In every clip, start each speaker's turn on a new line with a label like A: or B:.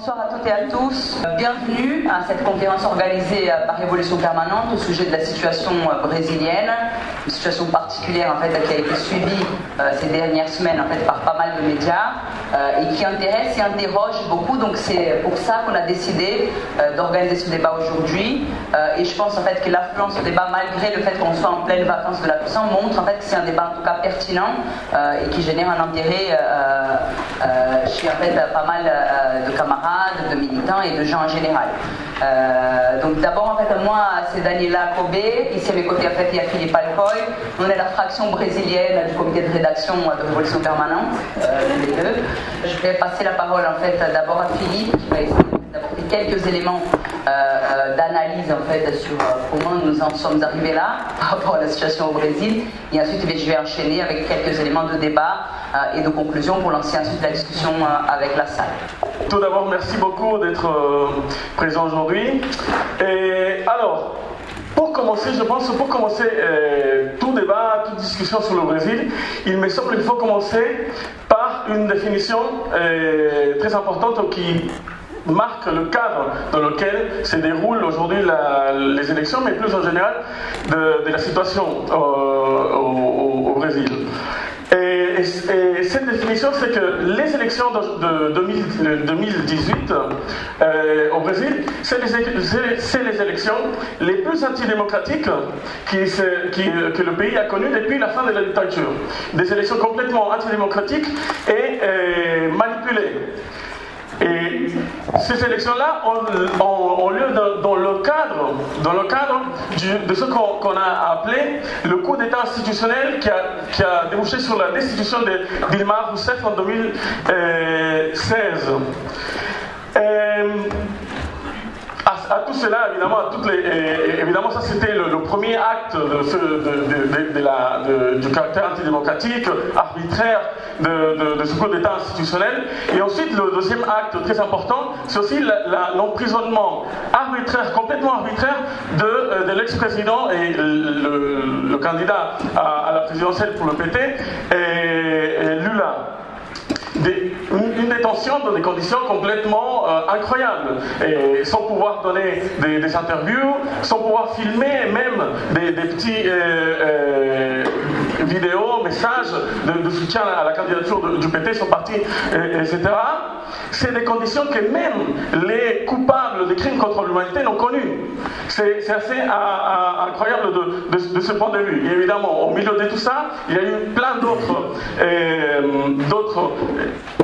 A: Bonsoir à toutes et à tous. Bienvenue à cette conférence organisée par Révolution Permanente au sujet de la situation brésilienne, une situation particulière en fait qui a été suivie ces dernières semaines en fait par pas mal de médias et qui intéresse et interroge beaucoup. Donc c'est pour ça qu'on a décidé d'organiser ce débat aujourd'hui. Et je pense en fait que l'affluence au débat, malgré le fait qu'on soit en pleine vacances de la Toussaint, montre en fait que c'est un débat en tout cas pertinent et qui génère un intérêt chez en fait pas mal de camarades, de militants et de gens en général. Donc d'abord en fait moi c'est Daniela Kobe, ici à mes côtés en fait il y a Philippe Alcoy, on est la fraction brésilienne du comité de rédaction de Révolution Permanente, les deux. Je vais passer la parole en fait d'abord à Philippe qui va essayer d'apporter quelques éléments d'analyse en fait sur comment nous en sommes arrivés là par rapport à la situation au Brésil, et ensuite je vais enchaîner avec quelques éléments de débat et de conclusion pour lancer ensuite la discussion avec la salle.
B: Tout d'abord, merci beaucoup d'être présent aujourd'hui. Et alors, pour commencer, je pense, pour commencer tout débat, toute discussion sur le Brésil, il me semble qu'il faut commencer par une définition très importante qui marque le cadre dans lequel se déroulent aujourd'hui les élections, mais plus en général de la situation au Brésil. Et cette définition, c'est que les élections de 2018 au Brésil, c'est les élections les plus antidémocratiques que le pays a connues depuis la fin de la dictature. Des élections complètement antidémocratiques et manipulées. Et ces élections-là ont lieu dans le cadre de ce qu'on a appelé le coup d'État institutionnel qui a débouché sur la destitution de Dilma Rousseff en 2016. À tout cela, évidemment, ça c'était le premier acte du caractère antidémocratique, arbitraire de ce coup d'État institutionnel. Et ensuite, le deuxième acte très important, c'est aussi l'emprisonnement arbitraire, complètement arbitraire de l'ex-président et le candidat à la présidentielle pour le PT, Lula. Une détention dans des conditions complètement incroyables, et sans pouvoir donner des interviews, sans pouvoir filmer même des petits vidéos, messages de soutien à la candidature du PT sont partis, etc. C'est des conditions que même les coupables des crimes contre l'humanité n'ont connues. C'est assez incroyable de ce point de vue. Et évidemment, au milieu de tout ça, il y a eu plein d'autres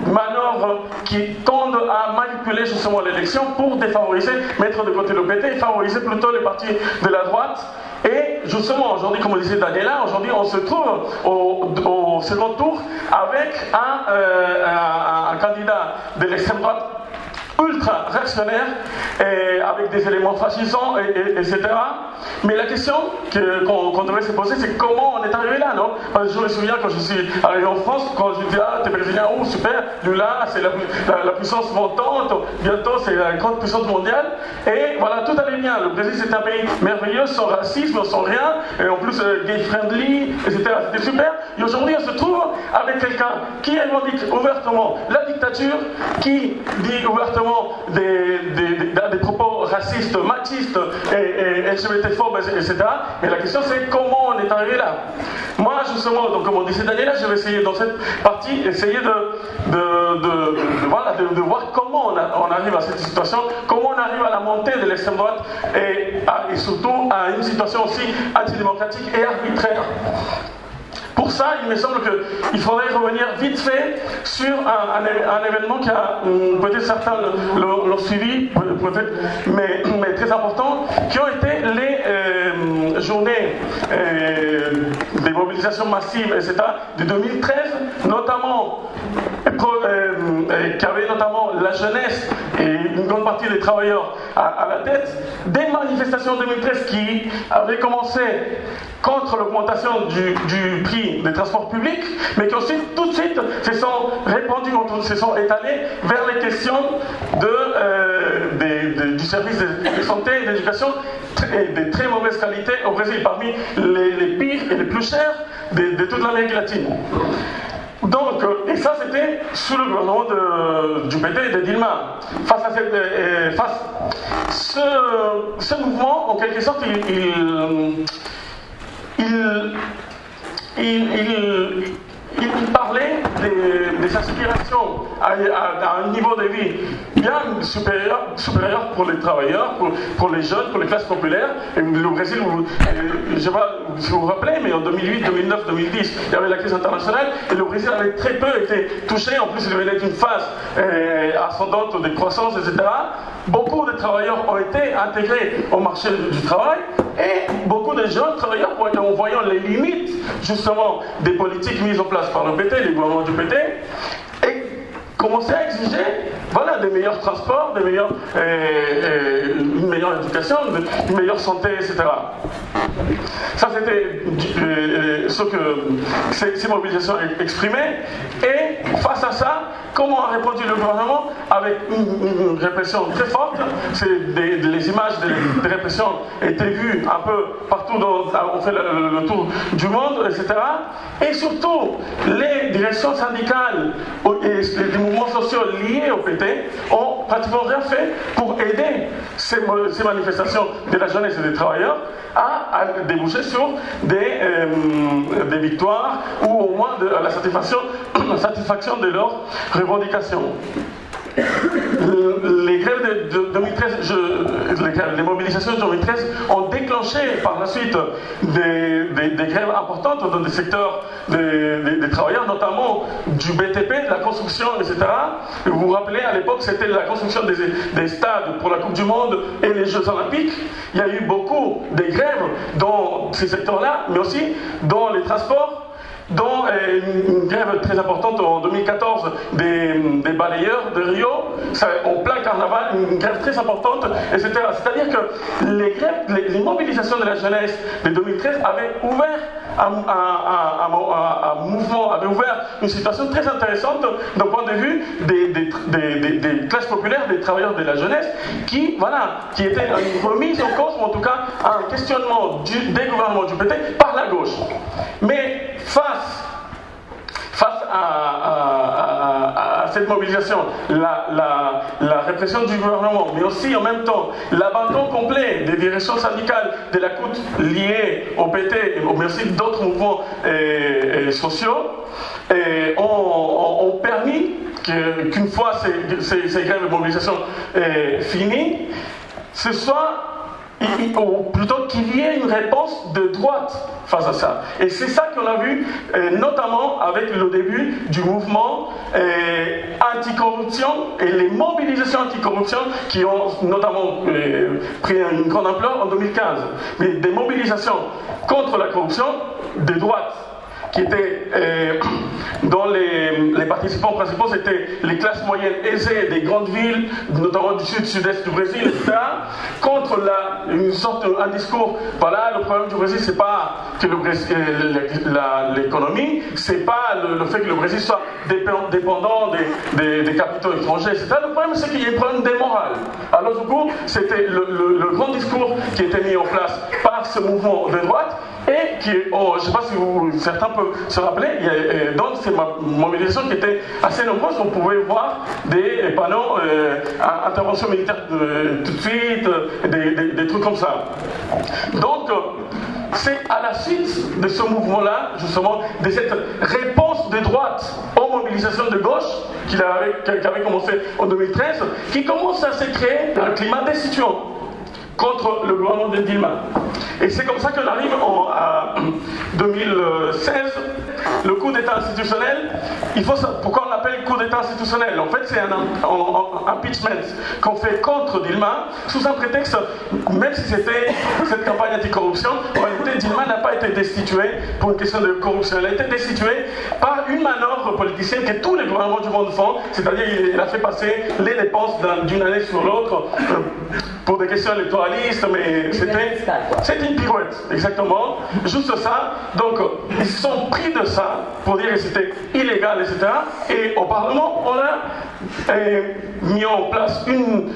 B: manœuvres qui tendent à manipuler justement l'élection pour défavoriser, mettre de côté le PT et favoriser plutôt les partis de la droite. Et justement, aujourd'hui, comme le disait Daniela, aujourd'hui on se trouve au second tour avec un candidat de l'extrême droite ultra réactionnaire, et avec des éléments fascisants, etc. Mais la question qu'on devrait se poser, c'est comment on est arrivé là, non? Parce que je me souviens quand je suis arrivé en France, quand je dis t'es brésilien, oh super, Lula, c'est la puissance montante, bientôt c'est la grande puissance mondiale, et voilà, tout allait bien. Le Brésil c'est un pays merveilleux, sans racisme, sans rien, et en plus gay friendly, etc. C'était super. Et aujourd'hui on se trouve avec quelqu'un qui revendique ouvertement la dictature, qui dit ouvertement des propos racistes, machistes et LGBT-phobes, etc. Mais la question c'est comment on est arrivé là. Moi justement, donc comme on disait Daniela, je vais essayer dans cette partie, essayer de voir comment on arrive à cette situation, comment on arrive à la montée de l'extrême droite et surtout à une situation aussi antidémocratique et arbitraire. Pour ça, il me semble qu'il faudrait revenir vite fait sur un événement qui a, peut-être certains l'ont suivi, peut-être, mais très important, qui ont été les journées des mobilisations massives, etc., de 2013, notamment, qui avait notamment la jeunesse et une grande partie des travailleurs à la tête, des manifestations en 2013 qui avaient commencé contre l'augmentation du prix des transports publics, mais qui ensuite, tout de suite, se sont répandus, se sont étalés vers les questions du service de santé et d'éducation de très mauvaise qualité au Brésil, parmi les pires et les plus chers de toute l'Amérique latine. Donc, et ça c'était sous le gouvernement du PT et de Dilma. Face à ce mouvement, en quelque sorte, il parlait des aspirations à un niveau de vie bien supérieur pour les travailleurs, pour les jeunes, pour les classes populaires. Et le Brésil, je ne sais pas si vous vous rappelez, mais en 2008, 2009, 2010, il y avait la crise internationale et le Brésil avait très peu été touché. En plus, il venait d'une phase ascendante de croissance, etc. Beaucoup de travailleurs ont été intégrés au marché du travail et beaucoup de jeunes travailleurs, en voyant les limites justement des politiques mises en place par le PT, les gouvernements du PT, et commençaient à exiger des meilleurs transports, une meilleure éducation, une meilleure santé, etc. Ça, c'était ce que ces mobilisations exprimaient. Et face à ça, comment a répondu le gouvernement? Avec une répression très forte. Les images de répression étaient vues un peu partout, on fait le tour du monde, etc. Et surtout, les directions syndicales et les mouvements sociaux liés au PT ont pratiquement rien fait pour aider ces manifestations de la jeunesse et des travailleurs à déboucher sur des victoires ou au moins la satisfaction de leurs revendications. Les grèves de 2013, les mobilisations de 2013 ont déclenché par la suite des grèves importantes dans des secteurs des travailleurs, notamment du BTP, de la construction, etc. Vous vous rappelez, à l'époque, c'était la construction des stades pour la Coupe du Monde et les Jeux Olympiques. Il y a eu beaucoup de grèves dans ces secteurs-là, mais aussi dans les transports, dont une grève très importante en 2014 des balayeurs de Rio, en plein carnaval, une grève très importante, etc. C'est-à-dire que les mobilisations de la jeunesse de 2013 avaient ouvert un mouvement, avaient ouvert une situation très intéressante d'un point de vue des classes populaires, des travailleurs de la jeunesse, qui étaient une remise en cause, ou en tout cas un questionnement des gouvernements du PT par la gauche. Mais face à cette mobilisation, la répression du gouvernement, mais aussi en même temps l'abandon complet des directions syndicales de la CUT liées au PT, mais aussi d'autres mouvements sociaux, ont permis qu'une fois ces grèves de mobilisation finies, ce soit ou plutôt qu'il y ait une réponse de droite face à ça. Et c'est ça qu'on a vu, notamment avec le début du mouvement anticorruption et les mobilisations anticorruption qui ont notamment pris une grande ampleur en 2015. Mais des mobilisations contre la corruption de droite, qui étaient dont les participants principaux c'était les classes moyennes aisées des grandes villes, notamment du sud-est du Brésil, etc., contre un discours, le problème du Brésil, c'est pas que l'économie, c'est pas le fait que le Brésil soit dépendant des capitaux étrangers, etc. Le problème, c'est qu'il y a un problème de morale. Alors du coup, c'était le grand discours qui était mis en place par ce mouvement de droite, et qui, je ne sais pas si certains peuvent se rappeler, dans ces mobilisations qui étaient assez nombreuses, on pouvait voir des panneaux intervention militaire tout de suite, des trucs comme ça. Donc, c'est à la suite de ce mouvement-là, justement, de cette réponse de droite aux mobilisations de gauche qui avait commencé en 2013, qui commence à se créer un climat destituant contre le gouvernement de Dilma. Et c'est comme ça qu'on arrive à 2016, le coup d'État institutionnel. Pourquoi on l'appelle coup d'État institutionnel? En fait, c'est un impeachment qu'on fait contre Dilma, sous un prétexte, même si c'était cette campagne anticorruption, en réalité, Dilma n'a pas été destituée pour une question de corruption. Elle a été destituée par une manœuvre politicienne que tous les gouvernements du monde font, c'est-à-dire qu'il a fait passer les dépenses d'une année sur l'autre, pour des questions électoralistes, mais c'était une pirouette, exactement, juste ça. Donc, ils se sont pris de ça pour dire que c'était illégal, etc. Et au Parlement, on a mis en place une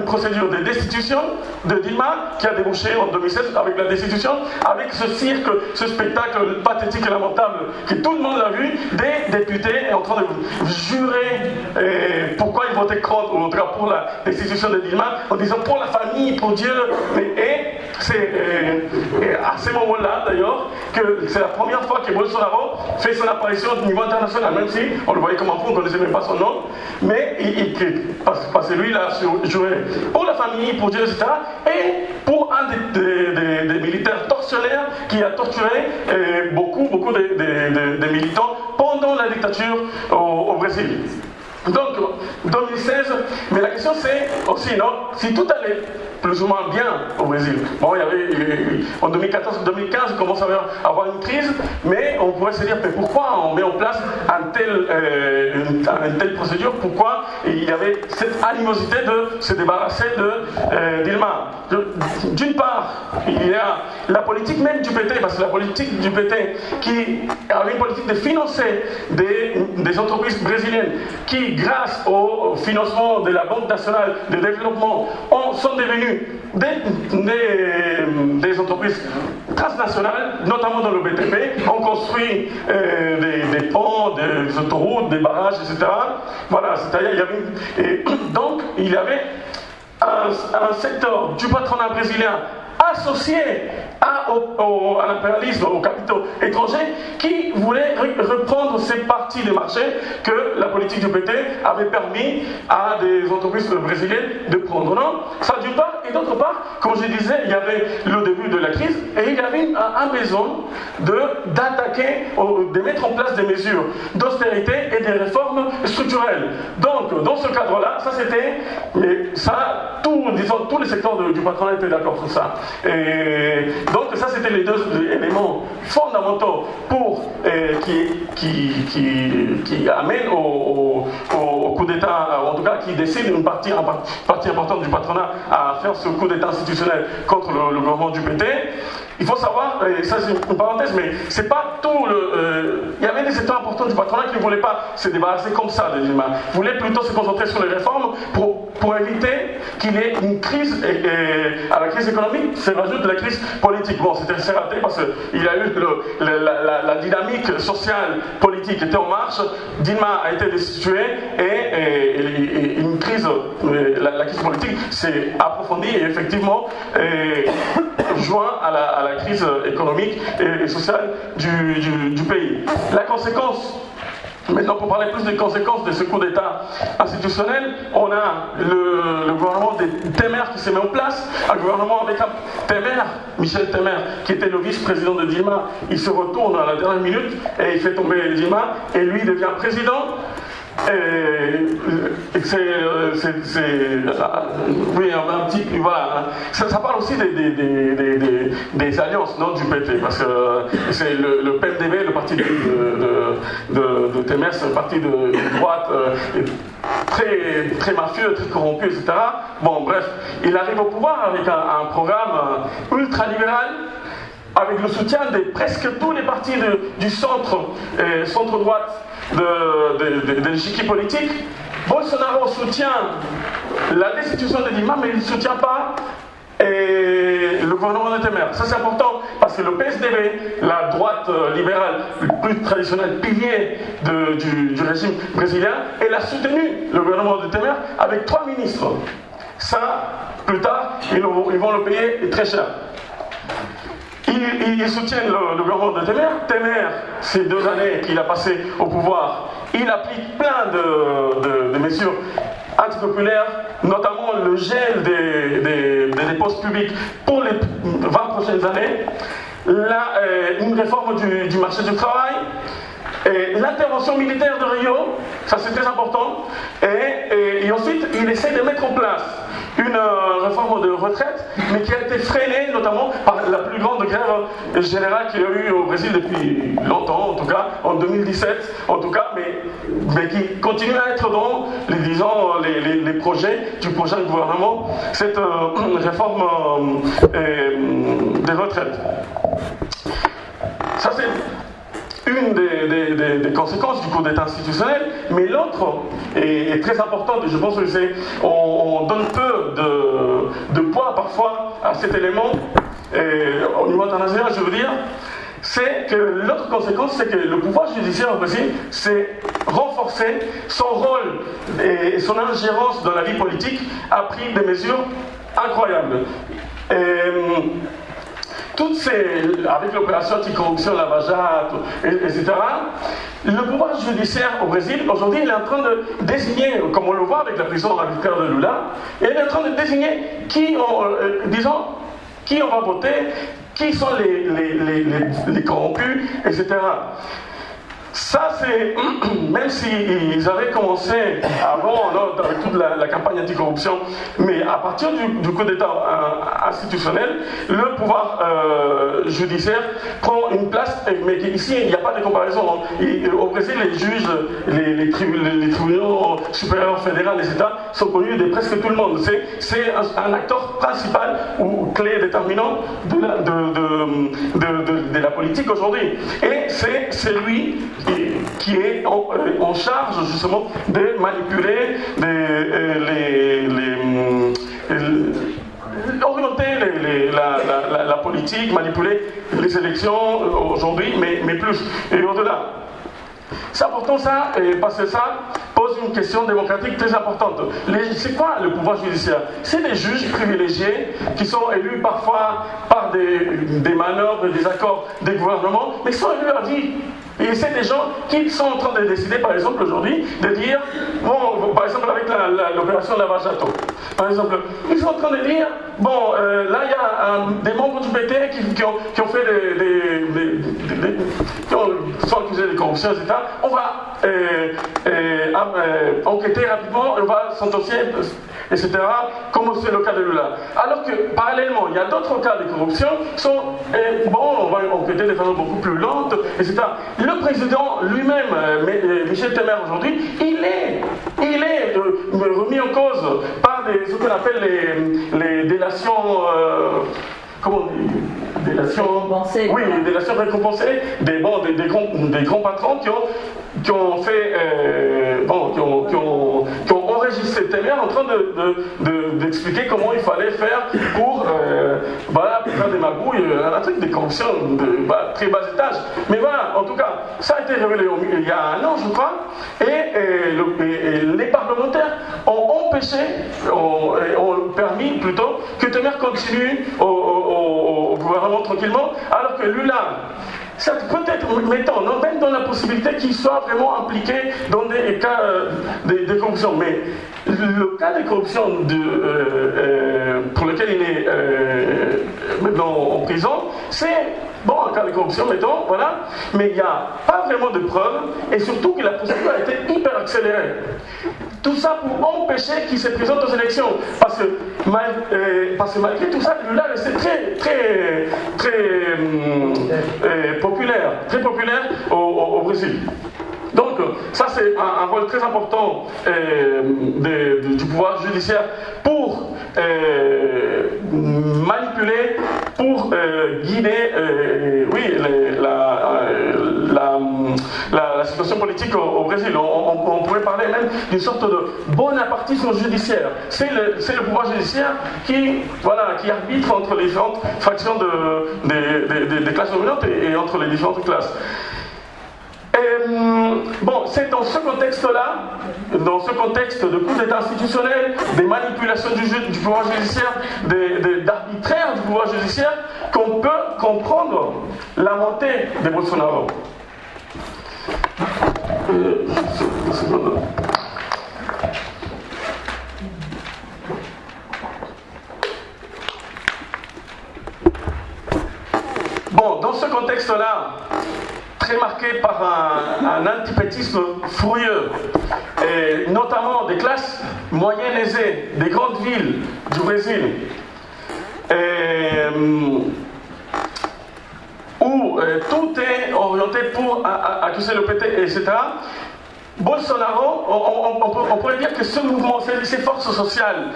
B: procédure de destitution de Dilma qui a débouché en 2016 avec la destitution, avec ce cirque, ce spectacle pathétique et lamentable que tout le monde a vu, des députés en train de jurer pourquoi ils votaient contre, ou en tout cas pour la destitution de Dilma, en disant pour la famille, pour Dieu. Et c'est à ce moment-là d'ailleurs que c'est la première fois que Bolsonaro fait son apparition au niveau international, même si on le voyait comme enfant, on ne connaissait même pas son nom, mais parce que lui il a joué pour la famille, pour Dieu, etc. Et pour un des militaires tortionnaires qui a torturé beaucoup de militants pendant la dictature au Brésil. Donc, 2016, mais la question c'est aussi, non, si tout allait plus ou moins bien au Brésil. Bon, il y avait, en 2014-2015, il commence à avoir une crise, mais on pourrait se dire, mais pourquoi on met en place une telle procédure? Pourquoi il y avait cette animosité de se débarrasser de Dilma? D'une part, il y a la politique même du PT, parce que la politique du PT qui avait une politique de financer des entreprises brésiliennes qui, grâce au financement de la Banque nationale de développement, sont devenues des entreprises transnationales, notamment dans le BTP, ont construit des ponts, des autoroutes, des barrages, etc. Voilà, c'est-à-dire donc il y avait un secteur du patronat brésilien associé à l'impérialisme, aux capitaux étrangers, qui voulaient reprendre ces parties des marchés que la politique du PT avait permis à des entreprises brésiliennes de prendre. Non, ça d'une part, et d'autre part, comme je disais, il y avait le début de la crise, et il y avait un besoin d'attaquer, de mettre en place des mesures d'austérité et des réformes structurelles. Donc, dans ce cadre-là, ça c'était, tous les secteurs du patronat étaient d'accord sur ça. Et donc ça c'était les deux éléments fondamentaux qui amènent au coup d'État, en tout cas qui décident une partie importante du patronat à faire ce coup d'État institutionnel contre le gouvernement du PT. Il faut savoir, et ça c'est une parenthèse, mais c'est pas tout il y avait des secteurs importants du patronat qui ne voulaient pas se débarrasser comme ça de Dilma. Ils voulaient plutôt se concentrer sur les réformes pour éviter qu'il y ait une crise, et à la crise économique se rajoute la crise politique. Bon, c'était raté parce qu'il y a eu la dynamique sociale politique était en marche, Dilma a été destituée et une crise, la crise politique s'est approfondie et effectivement joint à la crise économique et sociale du pays. La conséquence, maintenant pour parler plus des conséquences de ce coup d'État institutionnel, on a le gouvernement de Temer qui se met en place, un gouvernement avec Michel Temer, qui était le vice-président de Dilma, il se retourne à la dernière minute et il fait tomber Dilma et lui devient président. Oui, un petit, voilà. Ça parle aussi des alliances, non, du PT, parce que c'est le PMDB, le parti de Temer, c'est un parti de droite très, très mafieux, très corrompu, etc. Bon, bref, il arrive au pouvoir avec un programme ultra-libéral, avec le soutien de presque tous les partis du centre-droite de l'échiquier politique. Bolsonaro soutient la destitution de Dilma, mais il ne soutient pas le gouvernement de Temer. Ça c'est important parce que le PSDB, la droite libérale, le plus traditionnel pilier du régime brésilien, elle a soutenu le gouvernement de Temer avec 3 ministres. Ça, plus tard, ils vont le payer très cher. Ils soutiennent le gouvernement de Temer. Temer, ces 2 années qu'il a passées au pouvoir, il applique plein de mesures antipopulaires, notamment le gel des postes publics pour les 20 prochaines années, une réforme du marché du travail, l'intervention militaire de Rio, ça c'est très important, et Et ensuite, il essaie de mettre en place une réforme de retraite, mais qui a été freinée notamment par la plus grande grève générale qu'il y a eu au Brésil depuis longtemps, en tout cas en 2017, en tout cas, mais qui continue à être dans les projets du prochain gouvernement, cette réforme des retraites. Ça c'est une des conséquences du coup d'État institutionnel, mais l'autre est très importante, et je pense que on donne peu de poids parfois à cet élément, au niveau international je veux dire, c'est que l'autre conséquence, c'est que le pouvoir judiciaire au Brésil s'est renforcé, son rôle et son ingérence dans la vie politique a pris des mesures incroyables. Avec l'opération anticorruption, la Lava Jato, etc., le pouvoir judiciaire au Brésil, aujourd'hui, il est en train de désigner, comme on le voit avec la prison arbitraire de Lula, il est en train de désigner qui on va voter, qui sont les corrompus, etc. Ça, c'est, même s'ils avaient commencé avant, avec toute la campagne anticorruption, mais à partir du coup d'État institutionnel, le pouvoir judiciaire prend une place, mais ici, il n'y a pas de comparaison. Au Brésil, les juges, les tribunaux supérieurs fédéraux, les États, sont connus de presque tout le monde. C'est un acteur principal ou clé déterminant de la politique aujourd'hui. Et c'est lui qui est en charge justement de manipuler, orienter la politique, manipuler les élections aujourd'hui, mais plus et au-delà. C'est important ça, parce que ça pose une question démocratique très importante. C'est quoi le pouvoir judiciaire? C'est des juges privilégiés qui sont élus parfois par des manœuvres, des accords des gouvernements, mais qui sont élus à vie. Et c'est des gens qui sont en train de décider, par exemple, aujourd'hui, de dire, bon, par exemple, avec l'opération Lava Jato, par exemple, ils sont en train de dire, bon, là, il y a des membres du PT qui ont fait qui sont accusés de corruption, etc. On va enquêter rapidement, on va sentencer, etc., comme c'est le cas de Lula. Alors que, parallèlement, il y a d'autres cas de corruption qui sont, on va enquêter de façon beaucoup plus lente, etc. Le président lui-même, Michel Temer aujourd'hui, il est remis en cause par ce qu'on appelle les délations, comment on dit, délations récompensées, des grands patrons qui ont fait, qui ont enregistré Temer en train d'expliquer comment il fallait faire pour faire des magouilles, un truc de corruption de très bas étage. Mais voilà, en tout cas, ça a été révélé il y a un an, je crois, et les parlementaires ont empêché, ont permis plutôt que Temer continue au gouvernement tranquillement, alors que Lula, peut-être, mettons, même dans la possibilité qu'il soit vraiment impliqué dans des cas de corruption. Mais le cas de corruption pour lequel il est maintenant en prison, c'est un cas de corruption, mettons, voilà, mais il n'y a pas vraiment de preuves, et surtout que la procédure a été hyper accélérée. Tout ça pour empêcher qu'il se présente aux élections. Parce que malgré tout ça, Lula restait très populaire au Brésil. Donc, ça c'est un rôle très important du pouvoir judiciaire pour manipuler, pour guider la situation politique au Brésil. On pourrait parler même d'une sorte de bonapartisme judiciaire. C'est le pouvoir judiciaire qui arbitre entre les différentes fractions des classes dominantes et entre les différentes classes. C'est dans ce contexte-là, dans ce contexte de coup d'État institutionnel, des manipulations du pouvoir judiciaire, d'arbitraire du pouvoir judiciaire, qu'on peut comprendre la montée de Bolsonaro. Dans ce contexte-là, très marqué par un antipétisme furieux, et notamment des classes moyennes aisées, des grandes villes du Brésil, où tout est orienté pour accuser le PT, etc. Bolsonaro, on pourrait dire que ce mouvement, ces forces sociales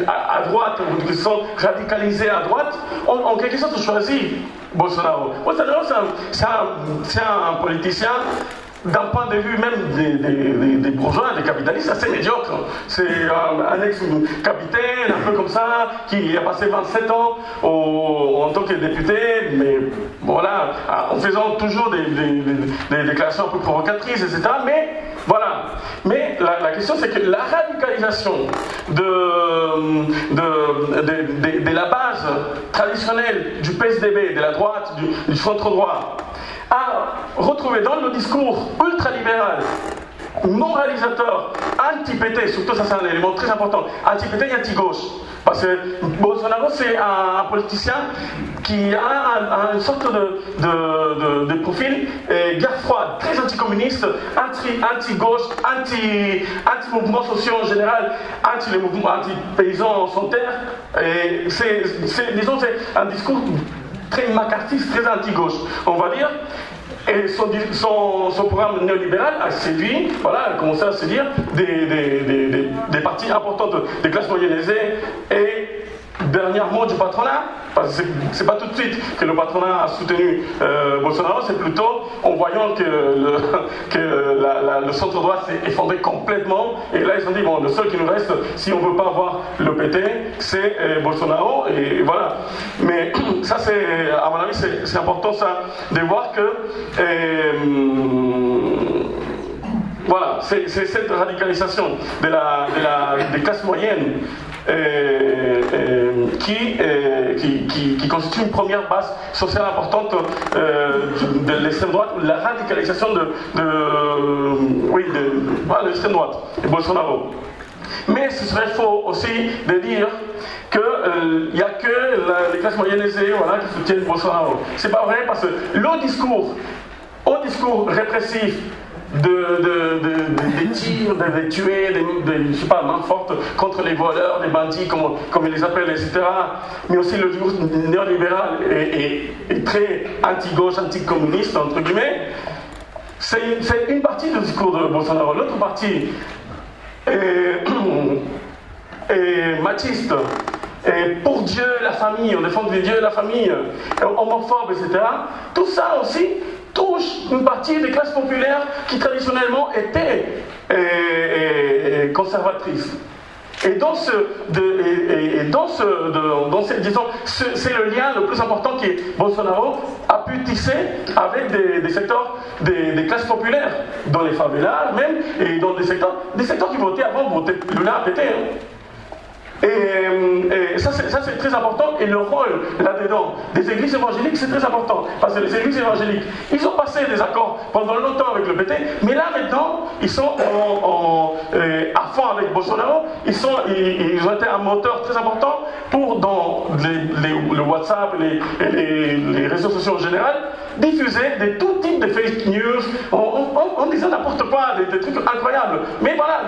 B: à droite, qui sont radicalisées à droite, ont en quelque sorte choisi Bolsonaro. Bolsonaro, c'est un politicien, d'un point de vue même des bourgeois, des capitalistes, assez médiocre. C'est un ex-capitaine, un peu comme ça, qui a passé 27 ans en tant que député, mais voilà, en faisant toujours des déclarations un peu provocatrices, etc. Mais voilà. Mais la question, c'est que la radicalisation de la base traditionnelle du PSDB, de la droite, du centre-droit, a retrouvé dans le discours ultralibéral, moralisateur, anti-PT, surtout ça c'est un élément très important, anti-PT et anti-gauche. Parce que Bolsonaro c'est un politicien qui a une sorte de profil guerre froide, très anticommuniste, anti-gauche, anti-mouvements sociaux en général, les mouvements anti-paysans sans terre. Disons c'est un discours très macartiste, très anti-gauche, on va dire. Et son programme néolibéral a séduit, voilà, a commencé à séduire des parties importantes des classes moyennes aisées et dernièrement du patronat. Parce que c'est pas tout de suite que le patronat a soutenu Bolsonaro, c'est plutôt en voyant que le centre-droit s'est effondré complètement. Et là, ils se sont dit, bon, le seul qui nous reste, si on ne veut pas avoir le PT, c'est Bolsonaro. Et voilà. Mais ça, à mon avis, c'est important ça, de voir que voilà, c'est cette radicalisation des classes moyennes qui constitue une première base sociale importante de l'extrême droite, la radicalisation de l'extrême droite, de Bolsonaro. Mais ce serait faux aussi de dire qu'il n'y a que les classes moyennes aisées qui soutiennent Bolsonaro. C'est pas vrai parce que le discours répressif des tirs, de tuer, je sais pas, main forte contre les voleurs, les bandits, comme ils les appellent, etc. Mais aussi le discours néolibéral est très anti-gauche, anti-communiste, entre guillemets. C'est une partie du discours de Bolsonaro. L'autre partie est machiste. Et pour Dieu, la famille, on défend Dieu, la famille, homophobe, etc. Tout ça aussi touche une partie des classes populaires qui traditionnellement étaient conservatrices. Et disons, c'est le lien le plus important que Bolsonaro a pu tisser avec des secteurs des classes populaires, dans les favelas même, et dans des secteurs qui votaient avant, votaient Lula PT. Et ça c'est très important, et le rôle là-dedans des églises évangéliques c'est très important, parce que les églises évangéliques ils ont passé des accords pendant longtemps avec le PT, mais là maintenant ils sont à fond avec Bolsonaro, ils ont été un moteur très important pour dans le WhatsApp et les réseaux sociaux en général diffuser de tout type de fake news en disant n'importe quoi, des trucs incroyables, mais voilà,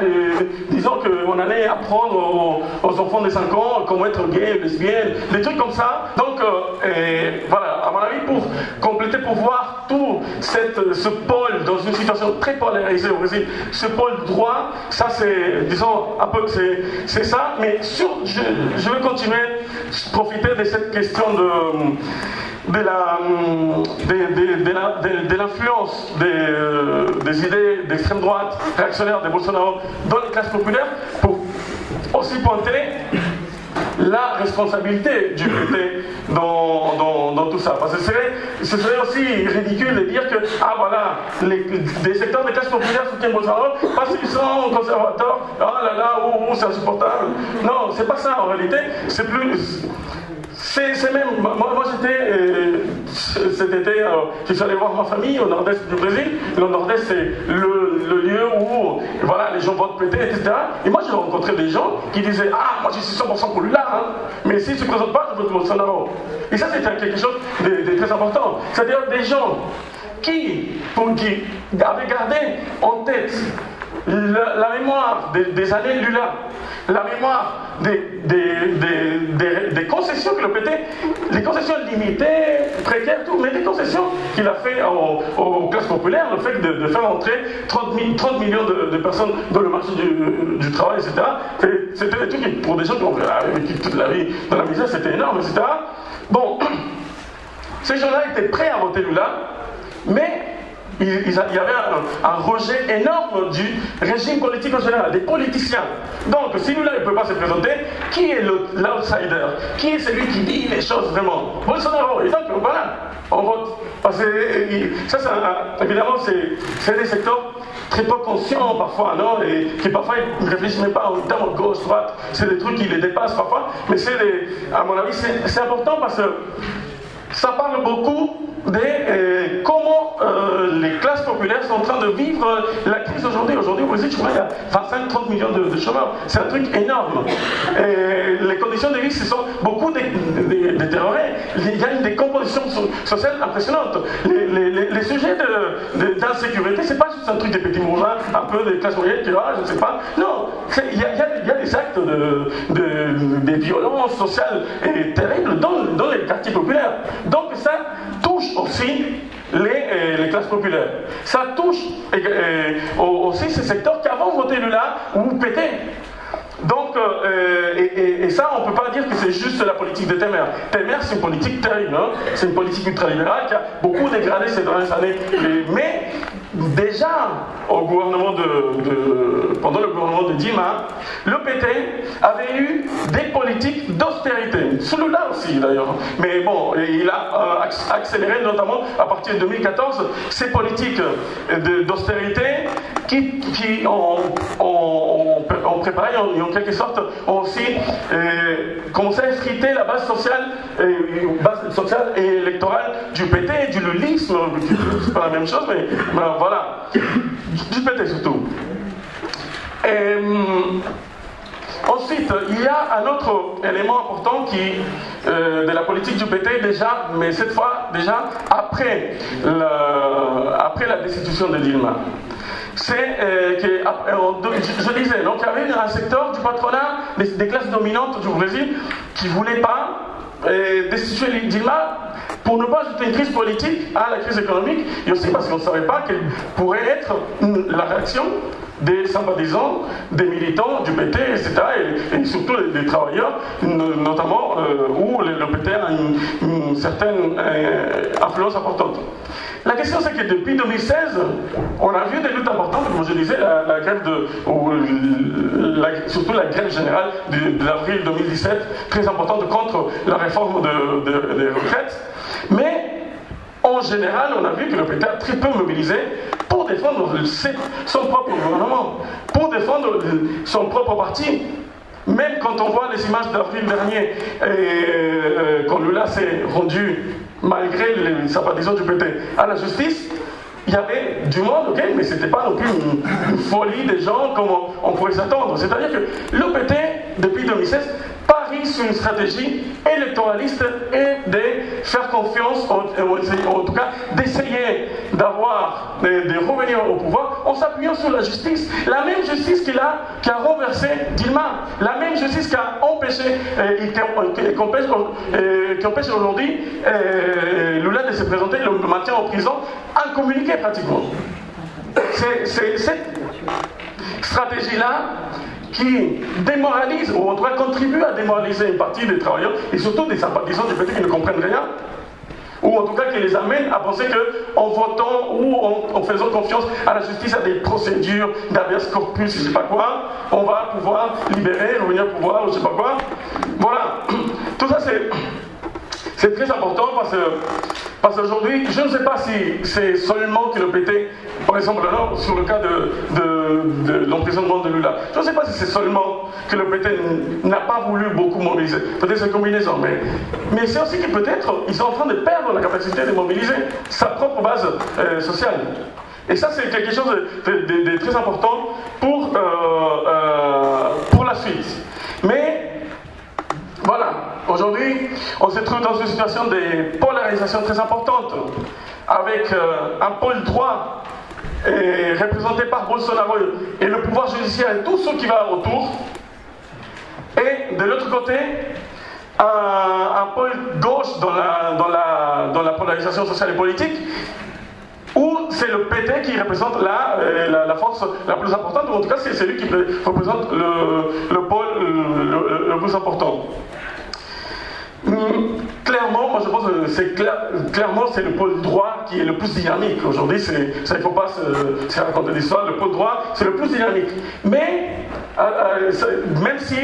B: disons qu'on allait apprendre aux enfants de 5 ans comment être gay, lesbienne, des trucs comme ça. Donc voilà, à mon avis, pour compléter, pour voir tout ce pôle dans une situation très polarisée au Brésil, ce pôle droit, ça c'est, disons, un peu, c'est ça, mais je vais continuer, profiter de cette question de l'influence des idées d'extrême droite réactionnaire de Bolsonaro dans les classes populaires pour aussi pointer la responsabilité du PT dans tout ça. Parce que ce serait aussi ridicule de dire que, des secteurs des classes populaires soutiennent Bolsonaro parce qu'ils sont conservateurs, c'est insupportable. Non, c'est pas ça en réalité, c'est plus... C'est même, moi j'étais cet été, je suis allé voir ma famille au nord-est du Brésil. Le nord-est c'est le lieu où voilà, les gens votent PT, etc. Et moi j'ai rencontré des gens qui disaient moi je suis 100% pour Lula, mais s'il ne se présente pas, je vote Bolsonaro. Et ça c'est quelque chose de très important. C'est-à-dire des gens qui avait gardé en tête la mémoire des années Lula, la mémoire des concessions que le PT, les concessions limitées, précaires, tout, mais des concessions qu'il a fait aux classes populaires, le fait de faire entrer 30 millions de personnes dans le marché du travail, etc. C'était des trucs qui, pour des gens qui ont vécu toute la vie dans la misère, c'était énorme, etc. Bon, ces gens-là étaient prêts à voter Lula, mais il y avait un rejet énorme du régime politique en général, des politiciens. Donc, si Lula ne peut pas se présenter, qui est l'outsider? Qui est celui qui dit les choses vraiment? Bolsonaro. Et donc, voilà, on vote. Parce que ça, évidemment, c'est des secteurs très peu conscients parfois, non? Et qui parfois ne réfléchissent même pas en termes de gauche, droite. C'est des trucs qui les dépassent parfois. Mais à mon avis, c'est important parce que ça parle beaucoup de comment les classes populaires sont en train de vivre la crise aujourd'hui. Aujourd'hui, au Brésil, je crois qu'il y a 25-30 millions de chômeurs. C'est un truc énorme. Et les conditions de vie, ce sont beaucoup détériorées. Il y a une décomposition sociale impressionnante. Les sujets d'insécurité, c'est pas juste un truc des petits bourgeois, un peu des classes moyennes qui je ne sais pas. Non, il y a des actes des violences sociales terribles dans les quartiers populaires. Donc ça touche aussi les classes populaires. Ça touche aussi ces secteurs qui avant voté Lula ou PT. Donc, et ça, on ne peut pas dire que c'est juste la politique de Temer. Temer, c'est une politique terrible. Hein? C'est une politique ultralibérale qui a beaucoup dégradé ces dernières années. Mais déjà, au gouvernement pendant le gouvernement de Dilma, le PT avait eu des politiques d'austérité. Sous Lula aussi, d'ailleurs. Mais bon, il a accéléré, notamment à partir de 2014, ces politiques d'austérité qui ont préparé, en quelque sorte, ont aussi commencé à effriter la base sociale et électorale du PT, du lulisme, c'est pas la même chose, mais voilà, du PT surtout. Ensuite, il y a un autre élément important de la politique du PT déjà, mais cette fois déjà après la destitution de Dilma. C'est que, je disais, donc il y avait un secteur du patronat, des classes dominantes du Brésil qui ne voulaient pas destituer Dilma pour ne pas ajouter une crise politique à la crise économique, et aussi parce qu'on ne savait pas quelle pourrait être la réaction des sympathisants, des militants du PT, etc., et surtout des travailleurs, notamment où le PT a une certaine influence importante. La question, c'est que depuis 2016, on a vu des luttes importantes, comme je disais, la grève surtout la grève générale d'avril 2017, très importante contre la réforme des retraites. Mais en général, on a vu que le PT a très peu mobilisé pour défendre son propre gouvernement, pour défendre son propre parti. Même quand on voit les images d'avril dernier, quand Lula s'est rendu, malgré les sympathisants du PT, à la justice, il y avait du monde, ok, mais ce n'était pas non plus une folie des gens comme on pourrait s'attendre. C'est-à-dire que le PT, depuis 2016, parie sur une stratégie électoraliste et de faire confiance, en tout cas d'essayer de revenir au pouvoir en s'appuyant sur la justice. La même justice qui a renversé Dilma, la même justice qui a empêché qui empêche aujourd'hui Lula de se présenter, le maintien en prison, incommuniqué pratiquement. C'est cette stratégie-là qui démoralise, ou en tout cas contribue à démoraliser une partie des travailleurs, et surtout des sympathisants du PT qui ne comprennent rien, ou en tout cas qui les amène à penser qu'en votant ou en faisant confiance à la justice, à des procédures d'habeas corpus, je ne sais pas quoi, on va pouvoir libérer, revenir au pouvoir, ou je ne sais pas quoi. Voilà. Tout ça, c'est très important parce qu'aujourd'hui, je ne sais pas si c'est seulement que le PT, par exemple, là, sur le cas de l'emprisonnement de Lula, je ne sais pas si c'est seulement que le PT n'a pas voulu beaucoup mobiliser. Peut-être c'est une combinaison, mais c'est aussi que peut-être ils sont en train de perdre la capacité de mobiliser sa propre base sociale. Et ça, c'est quelque chose de très important pour la suite. Mais voilà, aujourd'hui, on se trouve dans une situation de polarisation très importante. avec un pôle droit représenté par Bolsonaro et le pouvoir judiciaire et tout ce qui va autour. Et de l'autre côté, un pôle gauche dans la polarisation sociale et politique, où c'est le PT qui représente la force la plus importante, ou en tout cas c'est celui qui représente le pôle le plus important. Clairement, moi je pense que clairement c'est le pôle droit qui est le plus dynamique. Aujourd'hui, il ne faut pas se raconter l'histoire, le pôle droit c'est le plus dynamique. Mais même si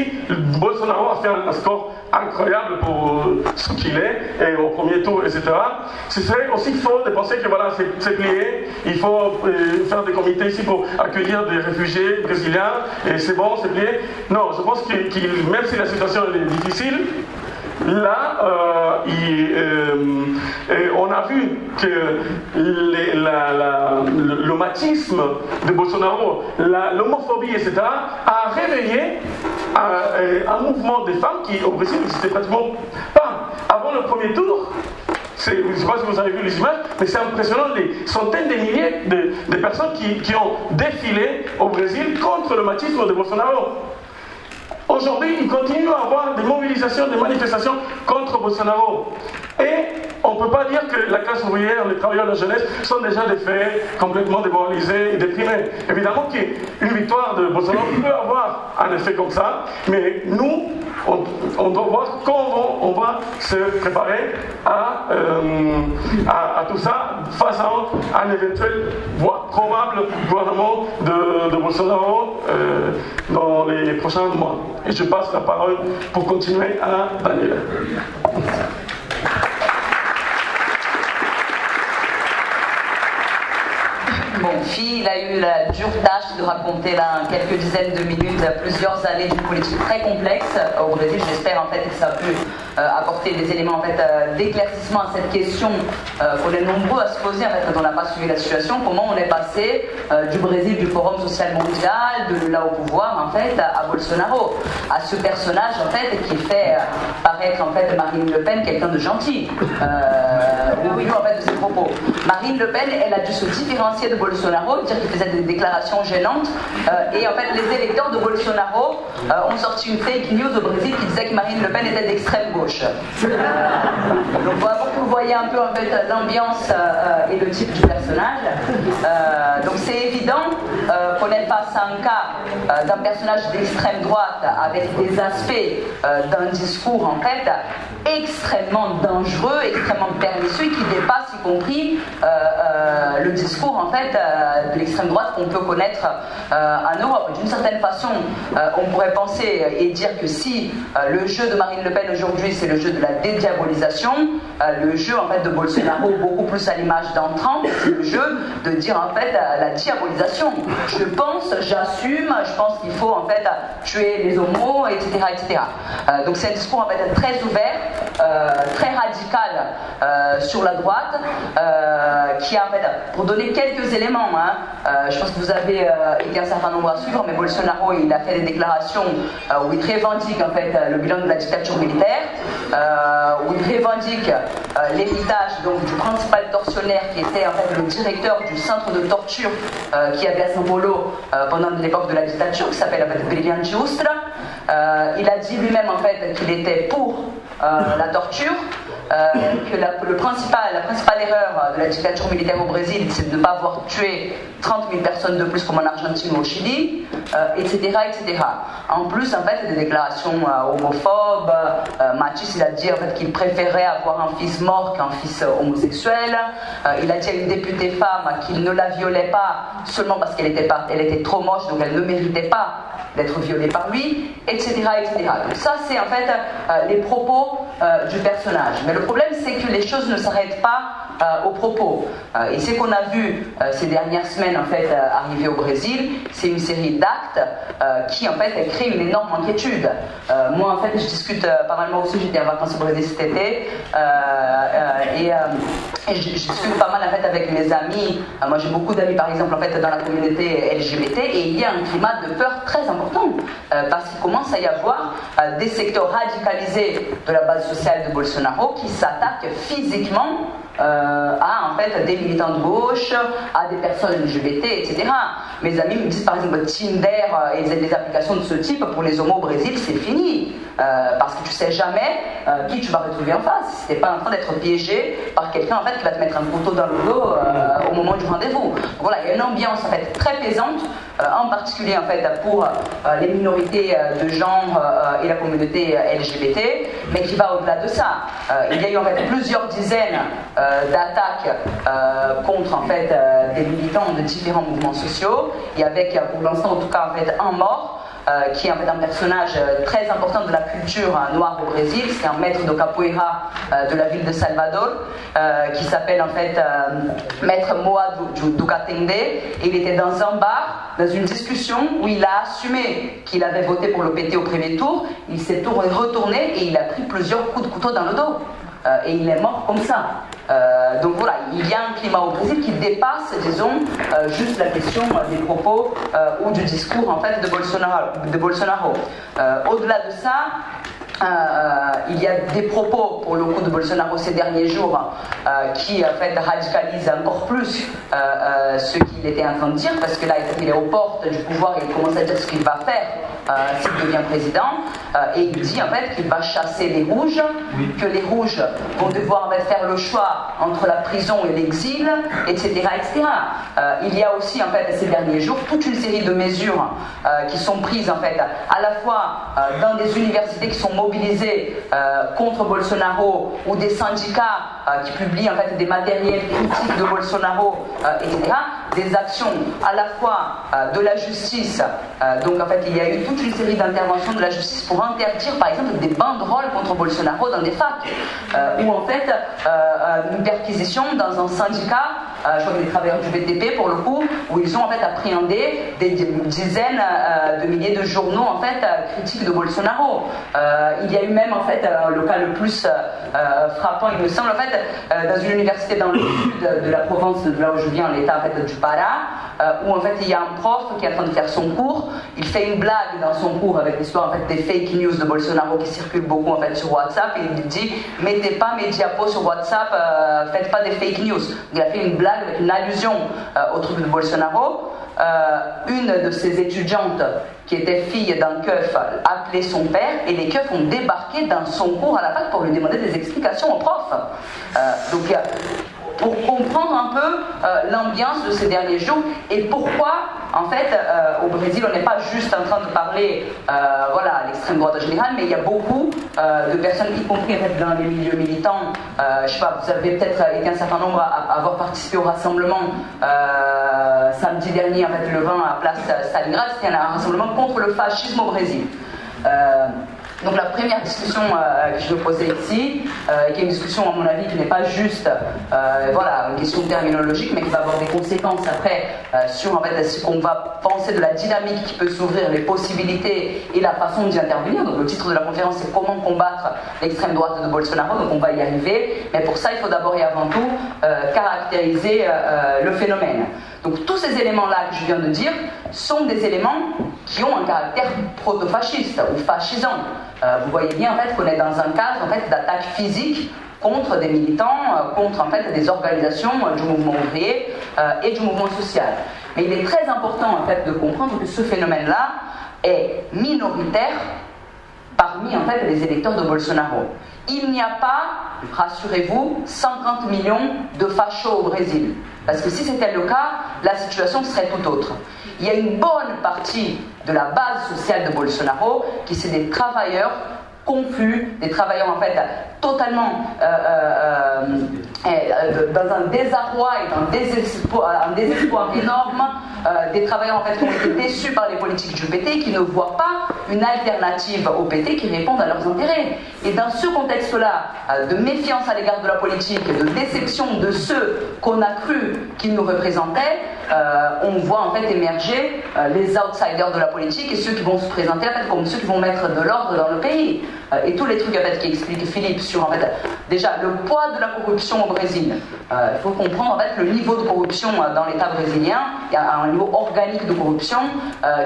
B: Bolsonaro a fait un score incroyable pour ce qu'il est, et au premier tour, etc., ce serait aussi faux de penser que voilà, c'est plié, il faut faire des comités ici pour accueillir des réfugiés brésiliens, et c'est bon, c'est plié. Non, je pense que même si la situation est difficile, là, on a vu que le machisme de Bolsonaro, l'homophobie, etc., a réveillé un mouvement des femmes qui, au Brésil, n'existait pratiquement pas. Avant le premier tour, je ne sais pas si vous avez vu les images, mais c'est impressionnant, des centaines de milliers de personnes qui ont défilé au Brésil contre le machisme de Bolsonaro. Aujourd'hui, il continue à avoir des mobilisations, des manifestations contre Bolsonaro. Et on ne peut pas dire que la classe ouvrière, les travailleurs de la jeunesse sont déjà des faits complètement démoralisés et déprimés. Évidemment qu'une victoire de Bolsonaro peut avoir un effet comme ça, mais nous, on doit voir comment on va se préparer à tout ça face à un éventuel, voire probable gouvernement de Bolsonaro dans les prochains mois. Et je passe la parole pour continuer à Daniel.
A: Bon, Phi, il a eu la dure tâche de raconter là, en quelques dizaines de minutes plusieurs années d'une politique très complexe au Brésil. J'espère en fait que ça a pu apporter des éléments en fait, d'éclaircissement à cette question qu'on est nombreux à se poser en fait, quand on n'a pas suivi la situation. Comment on est passé du Brésil, du Forum social mondial, de là au pouvoir en fait, à Bolsonaro, à ce personnage en fait qui fait paraître en fait Marine Le Pen quelqu'un de gentil. Au milieu en fait de ses propos. Marine Le Pen, elle a dû se différencier de Bolsonaro, dire qu'il faisait des déclarations gênantes, et en fait les électeurs de Bolsonaro ont sorti une fake news au Brésil qui disait que Marine Le Pen était d'extrême gauche. Donc pour que vous voyez un peu en fait l'ambiance et le type du personnage. Donc c'est évident qu'on est face à un cas d'un personnage d'extrême droite avec des aspects d'un discours en fait extrêmement dangereux, extrêmement pernicieux, qui dépasse y compris le discours en fait de l'extrême droite qu'on peut connaître en Europe. D'une certaine façon, on pourrait penser et dire que si le jeu de Marine Le Pen aujourd'hui c'est le jeu de la dédiabolisation, le jeu en fait de Bolsonaro beaucoup plus à l'image d'un Trump, c'est le jeu de dire en fait la diabolisation. Je pense, j'assume, je pense qu'il faut en fait tuer les homos, etc., etc. Donc c'est un discours en fait très ouvert, très radical sur la droite, qui a en fait, pour donner quelques éléments, je pense que vous avez été un certain nombre à suivre, mais Bolsonaro il a fait des déclarations où il revendique en fait le bilan de la dictature militaire, où il revendique l'héritage donc du principal tortionnaire qui était en fait le directeur du centre de torture qui avait à São Paulo pendant l'époque de la dictature, qui s'appelle en fait Brilhante Ustra. Il a dit lui-même en fait qu'il était pour la torture, que la principale erreur de la dictature militaire au Brésil, c'est de ne pas avoir tué 30 000 personnes de plus comme en Argentine ou au Chili, etc., etc. En plus, en fait, des déclarations homophobes. Mathis, il a dit en fait, qu'il préférait avoir un fils mort qu'un fils homosexuel. Il a dit à une députée femme qu'il ne la violait pas seulement parce qu'elle était trop moche, donc elle ne méritait pas d'être violée par lui, etc., etc. Donc ça, c'est en fait les propos du personnage. Mais le problème, c'est que les choses ne s'arrêtent pas aux propos. Et ce qu'on a vu ces dernières semaines, en fait, arriver au Brésil, c'est une série d'actes qui, en fait, créent une énorme inquiétude. Moi, en fait, je discute pas mal, moi aussi, j'étais en vacances au Brésil cet été, et je discute pas mal, en fait, avec mes amis. Moi, j'ai beaucoup d'amis, par exemple, en fait, dans la communauté LGBT, et il y a un climat de peur très important, parce qu'il commence à y avoir des secteurs radicalisés de la base sociale de Bolsonaro qui s'attaquent physiquement à en fait des militants de gauche, à des personnes LGBT, etc. Mes amis me disent par exemple Tinder et des applications de ce type pour les homos au Brésil, c'est fini. Parce que tu sais jamais qui tu vas retrouver en face. Si t'es pas en train d'être piégé par quelqu'un en fait qui va te mettre un couteau dans le dos au moment du rendez-vous. Voilà, il y a une ambiance en fait très plaisante, en particulier en fait pour les minorités de genre et la communauté LGBT, mais qui va au-delà de ça. Il y a eu en fait plusieurs dizaines d'attaques contre en fait des militants de différents mouvements sociaux, et avec pour l'instant en tout cas en fait un mort. Qui est en fait un personnage très important de la culture noire au Brésil. C'est un maître de capoeira de la ville de Salvador qui s'appelle en fait Maître Moa Ducatende, et il était dans un bar, dans une discussion où il a assumé qu'il avait voté pour le PT au premier tour. Il s'est retourné et il a pris plusieurs coups de couteau dans le dos. Et il est mort comme ça. Donc voilà, il y a un climat au Brésil qui dépasse, disons, juste la question des propos ou du discours en fait de Bolsonaro. Au-delà de ça, il y a des propos pour le coup de Bolsonaro ces derniers jours qui en fait radicalisent encore plus ce qu'il était en train de dire, parce que là il est aux portes du pouvoir et il commence à dire ce qu'il va faire s'il devient président, et il dit en fait qu'il va chasser les rouges, que les rouges vont devoir en fait faire le choix entre la prison et l'exil, etc., etc. Il y a aussi en fait ces derniers jours toute une série de mesures qui sont prises en fait à la fois dans des universités qui sont mobilisées contre Bolsonaro, ou des syndicats qui publient en fait des matériels critiques de Bolsonaro, etc. Des actions à la fois de la justice, donc en fait il y a eu toute une série d'interventions de la justice pour interdire par exemple des banderoles contre Bolsonaro dans des facs, ou en fait une perquisition dans un syndicat, je crois que des travailleurs du BTP pour le coup, où ils ont en fait appréhendé des dizaines de milliers de journaux en fait critiques de Bolsonaro. Il y a eu même en fait le cas le plus frappant, il me semble, en fait dans une université dans le sud de la province de là où je viens, l'état en fait du Pará, où en fait il y a un prof qui est en train de faire son cours. Il fait une blague dans son cours avec l'histoire en fait des fake news de Bolsonaro qui circulent beaucoup en fait sur WhatsApp, et il dit mettez pas mes diapos sur WhatsApp, faites pas des fake news. Il a fait une blague avec une allusion au truc de Bolsonaro. Une de ses étudiantes qui était fille d'un keuf a appelé son père, et les keufs ont débarqué dans son cours à la fac pour lui demander des explications au prof. Donc pour comprendre un peu l'ambiance de ces derniers jours, et pourquoi en fait au Brésil on n'est pas juste en train de parler voilà, à l'extrême droite en général, mais il y a beaucoup de personnes, y compris en fait, dans les milieux militants. Je sais pas, vous avez peut-être été un certain nombre à avoir participé au rassemblement samedi dernier en fait, le 20 à place Stalingrad. C'était un rassemblement contre le fascisme au Brésil. Donc la première discussion que je vais poser ici, qui est une discussion à mon avis qui n'est pas juste voilà, une question terminologique, mais qui va avoir des conséquences après sur en fait, ce qu'on va penser de la dynamique qui peut s'ouvrir, les possibilités et la façon d'y intervenir. Donc le titre de la conférence c'est comment combattre l'extrême droite de Bolsonaro, donc on va y arriver, mais pour ça il faut d'abord et avant tout caractériser le phénomène. Donc tous ces éléments-là que je viens de dire sont des éléments qui ont un caractère proto-fasciste ou fascisant. Vous voyez bien en fait qu'on est dans un cadre en fait, d'attaque physique contre des militants, contre en fait, des organisations du mouvement ouvrier et du mouvement social. Mais il est très important en fait, de comprendre que ce phénomène-là est minoritaire parmi en fait, les électeurs de Bolsonaro. Il n'y a pas, rassurez-vous, 50 millions de fachos au Brésil. Parce que si c'était le cas, la situation serait tout autre. Il y a une bonne partie de la base sociale de Bolsonaro qui c'est des travailleurs confus, des travailleurs en fait totalement dans un désarroi et un désespoir énorme, des travailleurs en fait qui ont été déçus par les politiques du PT, qui ne voient pas une alternative au PT qui réponde à leurs intérêts. Et dans ce contexte-là, de méfiance à l'égard de la politique, de déception de ceux qu'on a cru qu'ils nous représentaient, on voit en fait émerger les outsiders de la politique et ceux qui vont se présenter en fait, comme ceux qui vont mettre de l'ordre dans le pays. et tous les trucs en fait, qui explique Philippe sur en fait, déjà le poids de la corruption au Brésil. Il faut comprendre en fait, le niveau de corruption dans l'État brésilien. Il y a un niveau organique de corruption